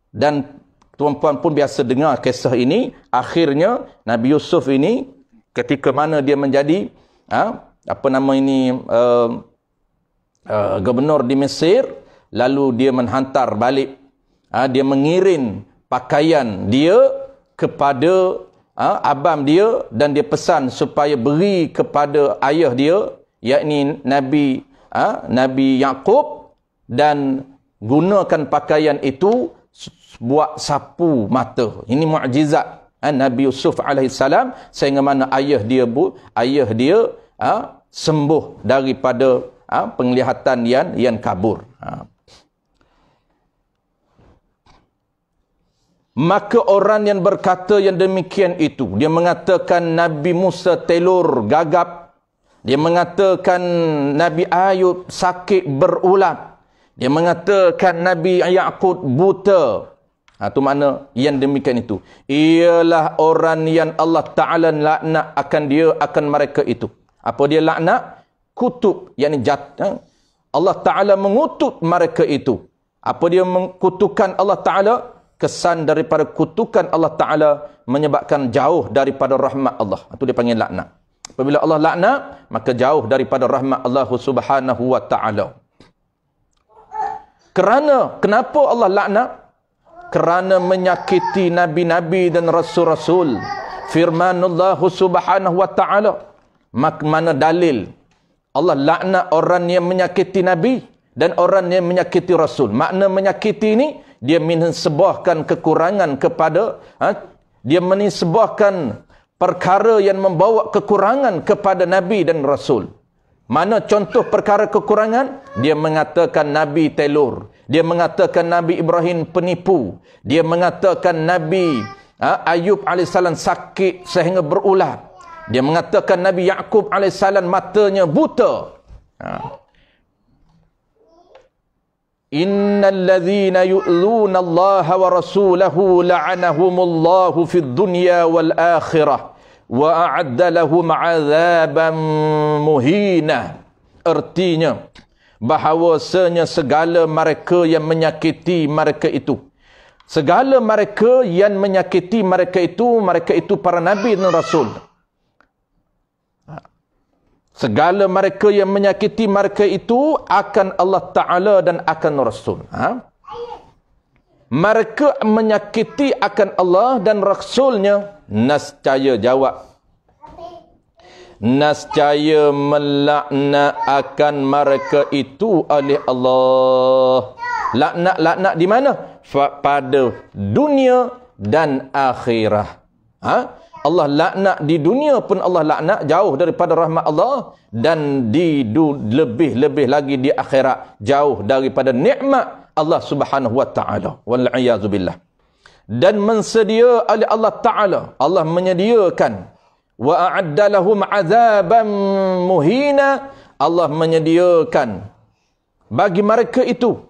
Dan tuan-puan pun biasa dengar kisah ini. Akhirnya Nabi Yusuf ini ketika mana dia menjadi gubernur di Mesir, lalu dia menghantar balik, dia mengirim pakaian dia kepada abang dia, dan dia pesan supaya beri kepada ayah dia, yakni Nabi Yaqub, dan gunakan pakaian itu buat sapu mata. Ini mukjizat Nabi Yusuf alaihissalam, sehingga mana ayah dia sembuh daripada penglihatan yang kabur. Maka orang yang berkata yang demikian itu, dia mengatakan Nabi Musa telur gagap, dia mengatakan Nabi Ayub sakit berulat, dia mengatakan Nabi Yaqub buta. Itu makna yang demikian itu ialah orang yang Allah Ta'ala laknat akan mereka itu. Apa dia laknat? Kutub, yakni Allah Ta'ala mengutuk mereka itu. Apa dia mengkutukan Allah Ta'ala? Kesan daripada kutukan Allah Ta'ala menyebabkan jauh daripada rahmat Allah. Itu dia panggil laknat. Apabila Allah laknat, maka jauh daripada rahmat Allah Subhanahu wa Ta'ala. Kenapa Allah laknat? Kerana menyakiti nabi-nabi dan rasul-rasul. Firmanullah Subhanahu wa Ta'ala. Mana dalil Allah laknat orang yang menyakiti nabi dan orang yang menyakiti rasul. Makna menyakiti ini, dia menisbahkan kekurangan kepada, dia menisbahkan perkara yang membawa kekurangan kepada nabi dan rasul. Mana contoh perkara kekurangan? Dia mengatakan Nabi telur. Dia mengatakan Nabi Ibrahim penipu. Dia mengatakan Nabi Ayub alaihissalam sakit sehingga berulat. Dia mengatakan Nabi Yaqub alaihissalam matanya buta. Innal ladzina yu'luna Allah wa rasulahu la'anahumullahu fid dunya wal akhirah wa a'adda lahum 'adzaban muhina. Artinya bahawasanya segala mereka yang menyakiti mereka itu, segala mereka yang menyakiti mereka itu para nabi dan rasul. Segala mereka yang menyakiti mereka itu akan Allah Ta'ala dan akan Rasul. Mereka menyakiti akan Allah dan Rasulnya, nescaya jawab. Nascaya melaknat akan mereka itu oleh Allah. Laknat di mana? Pada dunia dan akhirah. Allah laknat di dunia pun Allah laknat, jauh daripada rahmat Allah, dan di lebih-lebih lagi di akhirat, jauh daripada nikmat Allah Subhanahu wa taala. Wal a'yazu billah. Dan mensedia oleh Allah Taala, Allah menyediakan, wa a'adda lahum 'adzaban muhina, Allah menyediakan bagi mereka itu,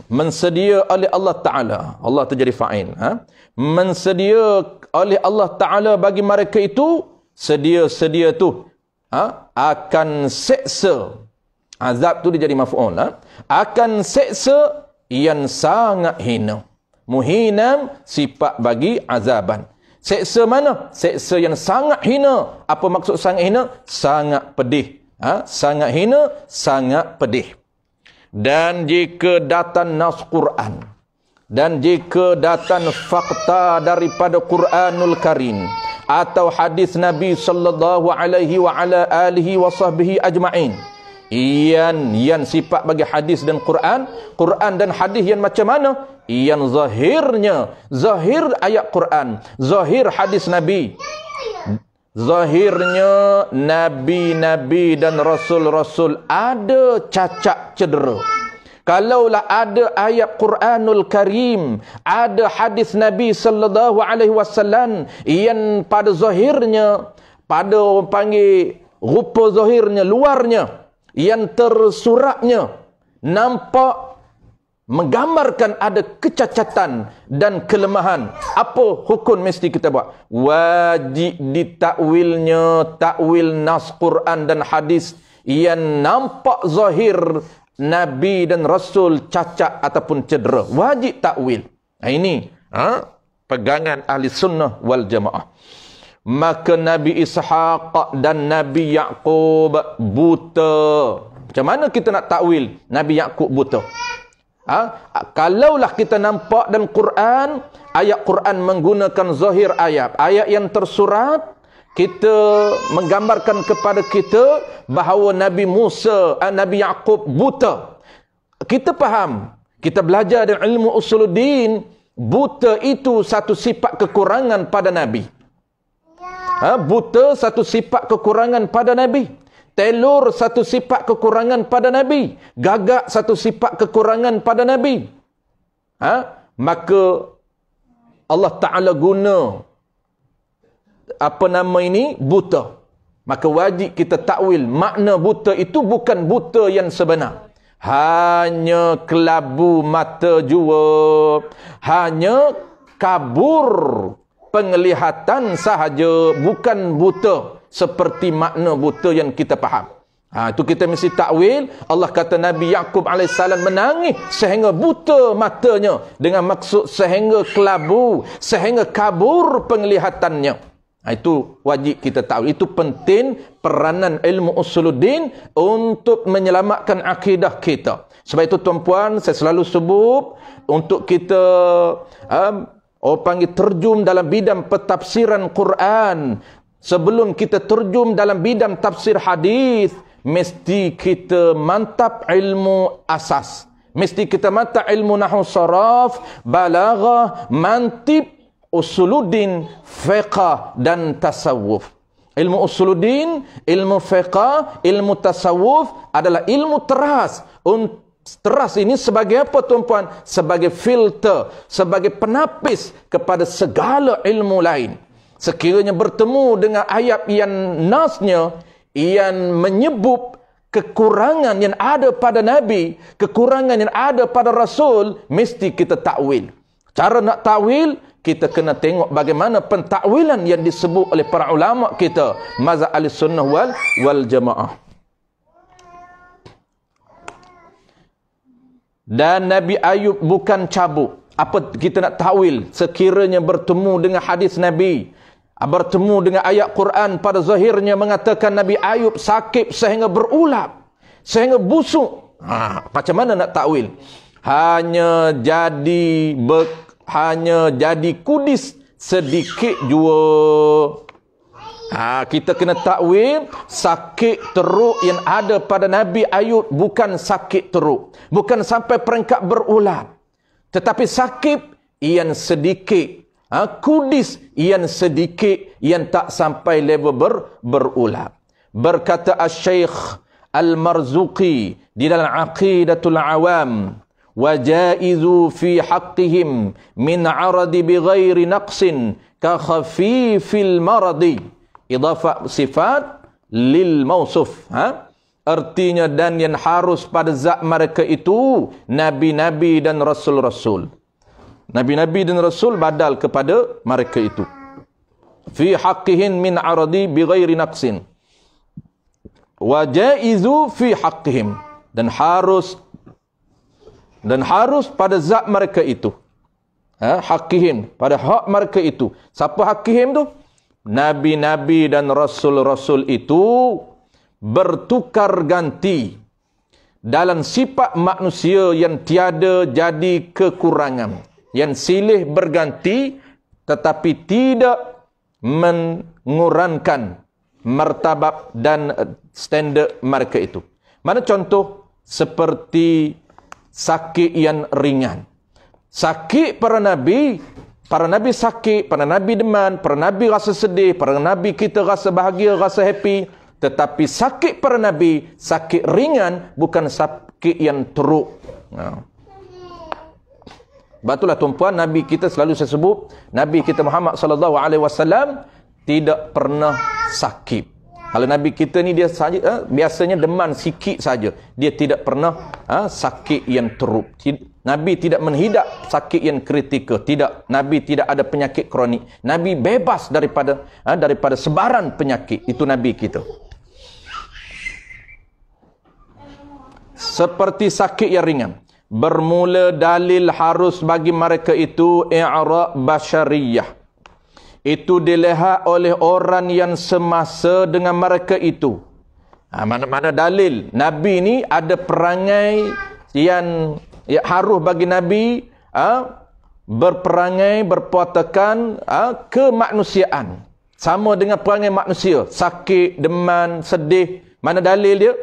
mensedia oleh Allah Taala, Allah tu jadi fa'il, mensedia oleh Allah Taala bagi mereka itu, sedia tu akan seksa, azab tu dia jadi maf'ul, akan seksa yang sangat hina. Muhinam sifat bagi azaban. Seksa mana? Seksa yang sangat hina. Apa maksud sangat hina? Sangat pedih. Sangat hina, sangat pedih. Dan jika datang nas Quran, dan jika datang fakta daripada Quranul Karim atau hadis Nabi sallallahu alaihi wa ala alihi wa sahbihi ajma'in, Ian sifat bagi hadis dan Quran dan hadis yang macam mana? Yang zahir ayat Quran, zahir hadis Nabi, zahirnya Nabi-Nabi dan Rasul-Rasul ada cacat cedera. Kalaulah ada ayat Quranul Karim, ada hadis Nabi sallallahu alaihi wasallam yang pada zahirnya, pada orang panggil rupa zahirnya, luarnya, yang tersuratnya nampak menggambarkan ada kecacatan dan kelemahan, apa hukum mesti kita buat? Wajib ditakwilnya, takwil nas Quran dan hadis yang nampak zahir Nabi dan Rasul cacat ataupun cedera, wajib takwil. Ini pegangan ahli sunnah wal jamaah. Maka Nabi Ishaq dan Nabi Yaqub buta. Macam mana kita nak takwil Nabi Yaqub buta? Kalaulah kita nampak dan Quran, ayat Quran menggunakan zahir ayat yang tersurat, kita menggambarkan kepada kita bahawa Nabi Musa, Nabi Yaqub buta. Kita faham, kita belajar dengan ilmu usuluddin, buta itu satu sifat kekurangan pada Nabi. Buta satu sifat kekurangan pada Nabi. Telur satu sifat kekurangan pada Nabi. Gagak satu sifat kekurangan pada Nabi. Maka Allah Ta'ala guna apa nama ini? Buta. Maka wajib kita takwil. Makna buta itu bukan buta yang sebenar. Hanya kelabu mata jua. Hanya kabur penglihatan sahaja. Bukan buta seperti makna buta yang kita faham. Itu kita mesti takwil. Allah kata Nabi Yaqub AS menangis sehingga buta matanya, dengan maksud sehingga kelabu, sehingga kabur penglihatannya. Itu wajib kita takwil. Itu penting peranan ilmu usuluddin untuk menyelamatkan akidah kita. Sebab itu tuan-puan, saya selalu sebut untuk kita orang panggil terjun dalam bidang pentafsiran Quran. Sebelum kita terjun dalam bidang tafsir hadis, mesti kita mantap ilmu asas. Mesti kita mantap ilmu nahwu saraf, balaghah, mantip usuluddin, fiqh dan tasawuf. Ilmu usuluddin, ilmu fiqh, ilmu tasawuf adalah ilmu teras. Teras ini sebagai apa tuan-puan? Sebagai filter, sebagai penapis kepada segala ilmu lain. Sekiranya bertemu dengan ayat yang nasnya, yang menyebut kekurangan yang ada pada Nabi, kekurangan yang ada pada Rasul, mesti kita takwil. Cara nak takwil, kita kena tengok bagaimana pentakwilan yang disebut oleh para ulama kita, mazhab Ahlussunnah wal Jamaah. Dan Nabi Ayub bukan cabuk. Apa kita nak takwil? Sekiranya bertemu dengan hadis Nabi, bertemu dengan ayat Quran, pada zahirnya mengatakan Nabi Ayub sakit sehingga berulap, sehingga busuk. Macam mana nak takwil? Hanya jadi kudis sedikit jua. Kita kena takwil sakit teruk yang ada pada Nabi Ayub bukan sakit teruk, bukan sampai peringkat berulat, tetapi sakit yang sedikit, kudis yang sedikit, yang tak sampai level berulat. Berkata Asy-Syaikh Al-Marzuqi di dalam Aqidatul Awam, wa jaizu fi haqqihim min 'aradi bighairi naqsin ka khafifil maradi, idafah sifat lil mausuf. Artinya, dan yang harus pada zat mereka itu nabi-nabi dan rasul-rasul. Nabi-nabi dan rasul badal kepada mereka itu. Fi haqqihim min 'aradi bighairi naqsin. Wa jaizu fi haqqihim, dan harus pada zat mereka itu. Haqqihim, pada hak mereka itu. Siapa haqqihim tu? Nabi-nabi dan rasul-rasul itu bertukar ganti dalam sifat manusia yang tiada jadi kekurangan, yang silih berganti tetapi tidak mengurankan martabat dan standard mereka itu. Mana contoh? Seperti sakit yang ringan. Sakit para nabi sakit, para nabi deman, para nabi rasa sedih, para nabi kita rasa bahagia, rasa happy. Tetapi sakit para nabi, sakit ringan, bukan sakit yang teruk. Betullah tuan-puan, nabi kita selalu saya sebut, nabi kita Muhammad sallallahu alaihi wasallam tidak pernah sakit. Kalau nabi kita ni dia saja biasanya demam sikit saja. Dia tidak pernah sakit yang teruk. Nabi tidak menghidap sakit yang kritikal. Tidak. Nabi tidak ada penyakit kronik. Nabi bebas daripada sebaran penyakit. Itu nabi kita. Seperti sakit yang ringan. Bermula dalil harus bagi mereka itu i'ra' basyariyah. Itu dilihat oleh orang yang semasa dengan mereka itu. Mana-mana dalil Nabi ni ada perangai yang harus bagi Nabi berperangai, berpuatakan kemanusiaan. Sama dengan perangai manusia. Sakit, deman, sedih. Mana dalil dia?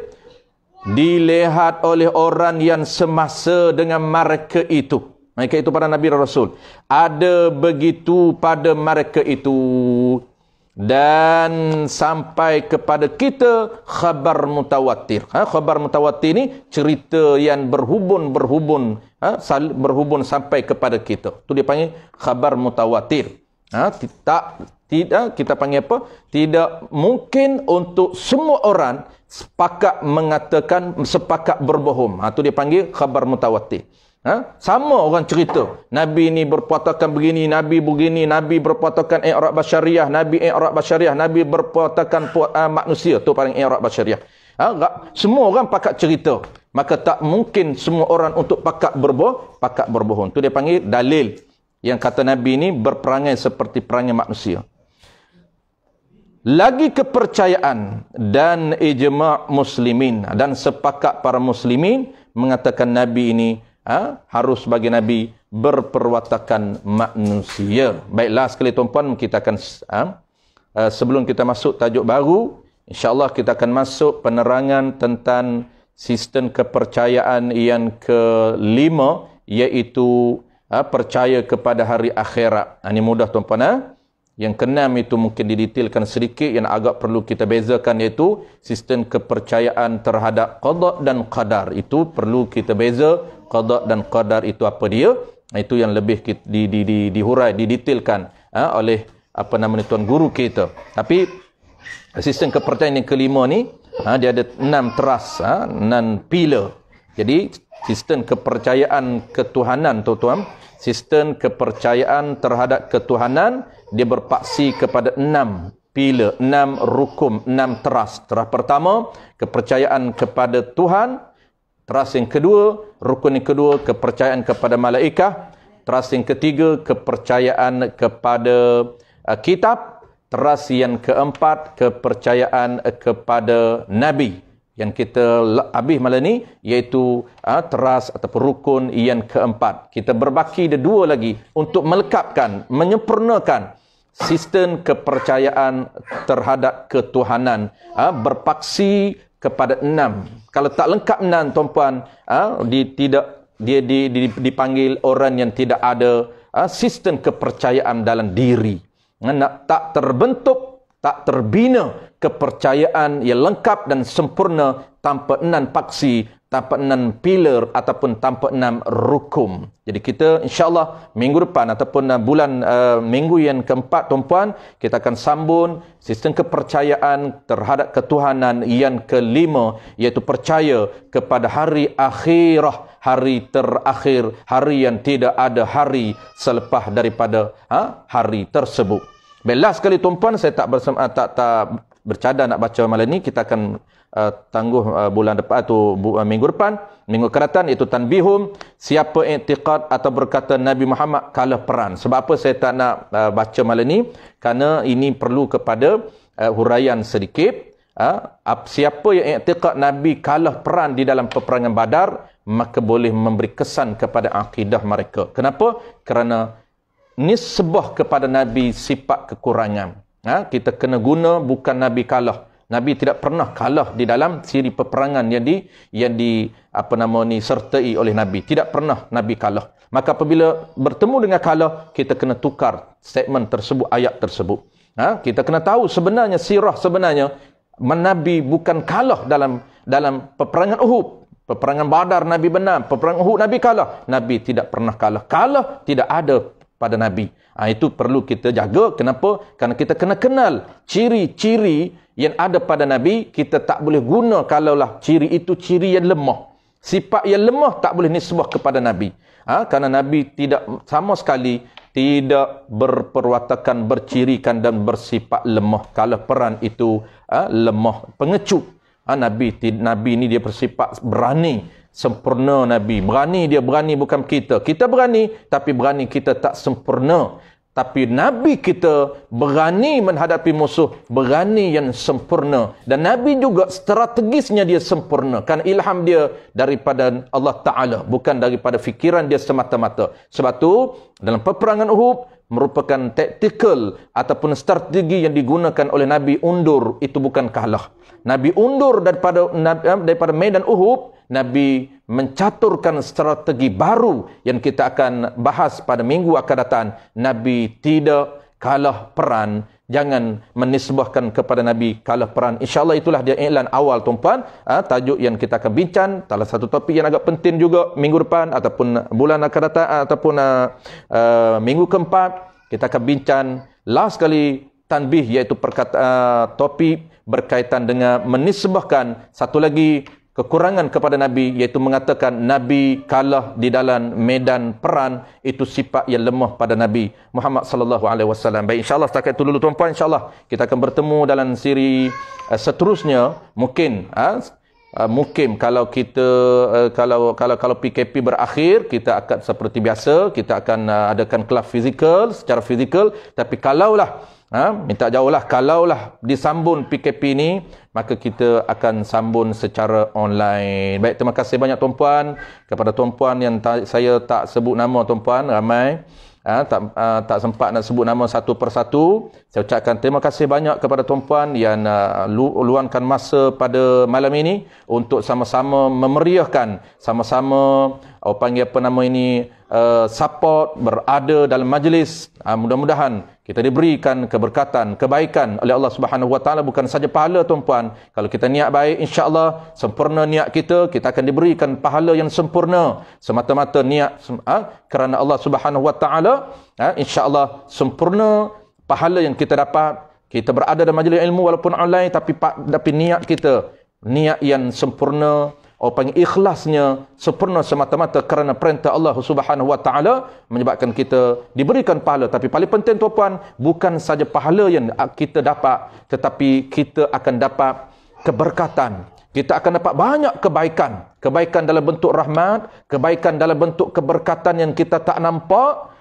Dilihat oleh orang yang semasa dengan mereka itu. Mereka itu para Nabi dan Rasul. Ada begitu pada mereka itu. Dan sampai kepada kita khabar mutawatir. Khabar mutawatir ni cerita yang berhubun sampai kepada kita. Itu dia panggil khabar mutawatir. Tidak, kita panggil apa? Tidak mungkin untuk semua orang sepakat mengatakan, sepakat berbohong. Itu dia panggil khabar mutawatir. Sama orang cerita. Nabi ni berpuatakan begini, Nabi begini, Nabi berpuatakan i'ra' basyariah, Nabi i'ra' basyariah, Nabi berpuatakan manusia. Tu paling i'ra' basyariah. Semua orang pakat cerita. Maka tak mungkin semua orang untuk pakat berbohong. Tu dia panggil dalil. Yang kata Nabi ni berperangai seperti perangai manusia. Lagi kepercayaan dan ijma' muslimin. Dan sepakat para muslimin mengatakan Nabi ini harus bagi Nabi berperwatakan manusia. Baiklah sekali tuan-puan, kita akan sebelum kita masuk tajuk baru, insya-Allah kita akan masuk penerangan tentang sistem kepercayaan yang kelima, iaitu percaya kepada hari akhirat. Ini mudah tuan-puan. Yang keenam itu mungkin didetailkan sedikit, yang agak perlu kita bezakan, iaitu sistem kepercayaan terhadap qada dan qadar. Itu perlu kita beza. Qada dan qadar itu apa dia? Itu yang lebih dihurai, didetailkan oleh tuan guru kita. Tapi sistem kepercayaan yang kelima ni dia ada 6 teras, 6 pilar. Jadi sistem kepercayaan ketuhanan tuan-tuan, sistem kepercayaan terhadap ketuhanan, dia berpaksi kepada 6 pilar, 6 rukun, 6 teras. Teras pertama, kepercayaan kepada Tuhan. Teras yang kedua, rukun yang kedua, kepercayaan kepada malaikat. Teras yang ketiga, kepercayaan kepada kitab. Teras yang keempat, kepercayaan kepada Nabi. Yang kita habis malam ni, iaitu teras ataupun rukun yang keempat. Kita berbaki ada 2 lagi untuk melekapkan, menyempurnakan sistem kepercayaan terhadap ketuhanan, berpaksi kepada 6. Kalau tak lengkap 6 tuan-puan, dipanggil orang yang tidak ada sistem kepercayaan dalam diri. Nak tak terbentuk, tak terbina kepercayaan yang lengkap dan sempurna tanpa 6 paksi, tanpa 6 pilar ataupun tanpa 6 rukun. Jadi kita insya-Allah minggu depan ataupun bulan minggu yang keempat tuan-puan, kita akan sambung sistem kepercayaan terhadap ketuhanan yang kelima, iaitu percaya kepada hari akhirah, hari terakhir, hari yang tidak ada hari selepas daripada hari tersebut. Belas sekali tuan-puan, saya tak bercadar nak baca malam ni. Kita akan tangguh bulan depan atau minggu depan, minggu akan datang, iaitu tanbihum, siapa i'tiqad atau berkata Nabi Muhammad kalah perang. Sebab apa saya tak nak baca malam ni? Kerana ini perlu kepada huraian sedikit. Siapa yang i'tiqad Nabi kalah perang di dalam peperangan Badar, maka boleh memberi kesan kepada akidah mereka. Kenapa? Kerana nisbah kepada Nabi sifat kekurangan. Kita kena guna bukan Nabi kalah. Nabi tidak pernah kalah di dalam siri peperangan yang sertai oleh Nabi. Tidak pernah Nabi kalah. Maka apabila bertemu dengan kalah, kita kena tukar statement tersebut, ayat tersebut. Kita kena tahu sebenarnya sirah sebenarnya Nabi bukan kalah dalam peperangan Uhud. Peperangan Badar Nabi benar, peperangan Uhud Nabi kalah. Nabi tidak pernah kalah. Kalah tidak ada pada Nabi. Itu perlu kita jaga. Kenapa? Kerana kita kena kenal ciri-ciri yang ada pada Nabi. Kita tak boleh guna kalaulah ciri itu ciri yang lemah. Sifat yang lemah tak boleh nisbah kepada Nabi. Kerana Nabi tidak sama sekali tidak berperwatakan, bercirikan dan bersifat lemah. Kalau peran itu lemah, pengecut. Nabi ni dia bersifat berani, sempurna. Nabi berani, dia berani bukan kita. Kita berani, tapi berani kita tak sempurna. Tapi Nabi kita berani menghadapi musuh, berani yang sempurna. Dan Nabi juga strategisnya dia sempurna. Kan ilham dia daripada Allah Ta'ala, bukan daripada fikiran dia semata-mata. Sebab tu dalam peperangan Uhud merupakan taktikal ataupun strategi yang digunakan oleh Nabi undur. Itu bukan kalah. Nabi undur daripada medan Uhud. Nabi mencaturkan strategi baru yang kita akan bahas pada minggu akan datang. Nabi tidak kalah peran. Jangan menisbahkan kepada Nabi kalah peran. InsyaAllah itulah dia iklan awal tuan-puan. Tajuk yang kita akan bincang. Salah satu topik yang agak penting juga minggu depan ataupun bulan akan datang ataupun minggu keempat. Kita akan bincang last sekali tanbih, iaitu topik berkaitan dengan menisbahkan satu lagi kekurangan kepada Nabi, iaitu mengatakan Nabi kalah di dalam medan perang. Itu sifat yang lemah pada Nabi Muhammad sallallahu alaihi wasallam. Baik, insya-Allah setakat itu dulu tuan-puan. Insya-Allah kita akan bertemu dalam siri seterusnya. Mungkin kalau kita kalau PKP berakhir, kita akan seperti biasa, kita akan adakan kelas fizikal secara fizikal. Tapi kalaulah minta jauhlah, kalaulah disambung PKP ini, maka kita akan sambung secara online. Baik, terima kasih banyak tuan-puan. Kepada tuan-puan yang saya tak sebut nama tuan-puan, ramai tak sempat nak sebut nama satu persatu. Saya ucapkan terima kasih banyak kepada tuan-puan yang luangkan masa pada malam ini untuk sama-sama memeriahkan, sama-sama support, berada dalam majlis. Mudah-mudahan kita diberikan keberkatan, kebaikan oleh Allah Subhanahu Wa Taala. Bukan saja pahala tuan-puan. Kalau kita niat baik, insya-Allah sempurna niat kita, kita akan diberikan pahala yang sempurna. Semata-mata niat kerana Allah Subhanahu Wa Taala, insya-Allah sempurna pahala yang kita dapat. Kita berada dalam majlis ilmu walaupun online, tapi niat kita, niat yang sempurna, ikhlasnya sempurna semata-mata kerana perintah Allah Subhanahu Wa Taala, menyebabkan kita diberikan pahala. Tapi paling penting tuan-puan, bukan saja pahala yang kita dapat, tetapi kita akan dapat keberkatan. Kita akan dapat banyak kebaikan. Kebaikan dalam bentuk rahmat, kebaikan dalam bentuk keberkatan yang kita tak nampak,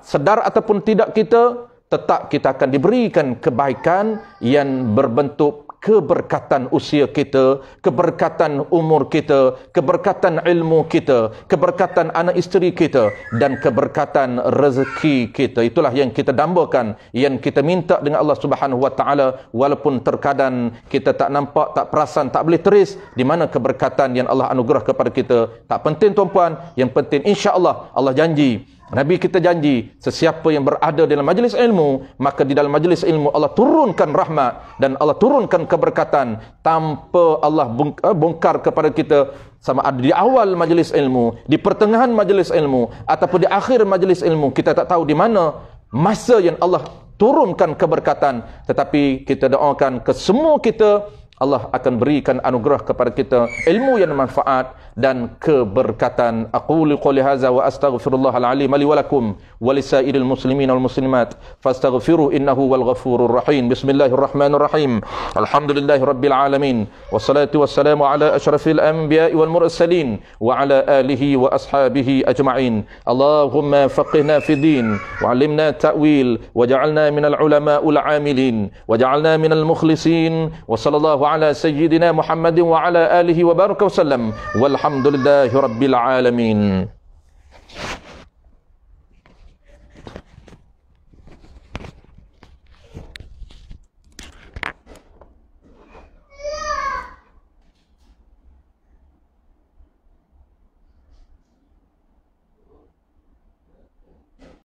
sedar ataupun tidak kita, tetap kita akan diberikan kebaikan yang berbentuk keberkatan usia kita, keberkatan umur kita, keberkatan ilmu kita, keberkatan anak isteri kita, dan keberkatan rezeki kita. Itulah yang kita dambakan, yang kita minta dengan Allah Subhanahu wa taala, walaupun terkadang kita tak nampak, tak perasan, tak boleh teris di mana keberkatan yang Allah anugerah kepada kita. Tak penting tuan-puan, yang penting insya-Allah Allah janji, Nabi kita janji, sesiapa yang berada dalam majlis ilmu, maka di dalam majlis ilmu Allah turunkan rahmat dan Allah turunkan keberkatan tanpa Allah bongkar kepada kita, sama ada di awal majlis ilmu, di pertengahan majlis ilmu, ataupun di akhir majlis ilmu. Kita tak tahu di mana masa yang Allah turunkan keberkatan, tetapi kita doakan ke semua kita, Allah akan berikan anugerah kepada kita ilmu yang bermanfaat dan keberkatan. Aqulu qouli hadza wa astaghfirullahal azim li wa lakum wa lisairil muslimin wal muslimat fastaghfiruhu innahu wal ghafurur rahim. Bismillahirrahmanirrahim. Alhamdulillahirabbil alamin. Wassalatu wassalamu ala asyrafil anbiya'i wal mursalin wa ala alihi wa ashabihi ajma'in. Allahumma faqihna fid din wa 'allimna ta'wil waj'alna minal ulama'il 'amilin waj'alna minal mukhlisin wa sallallahu ala sayyidina Muhammadin wa ala alihi wa baraka wa sallam walhamdulillahi rabbil alamin.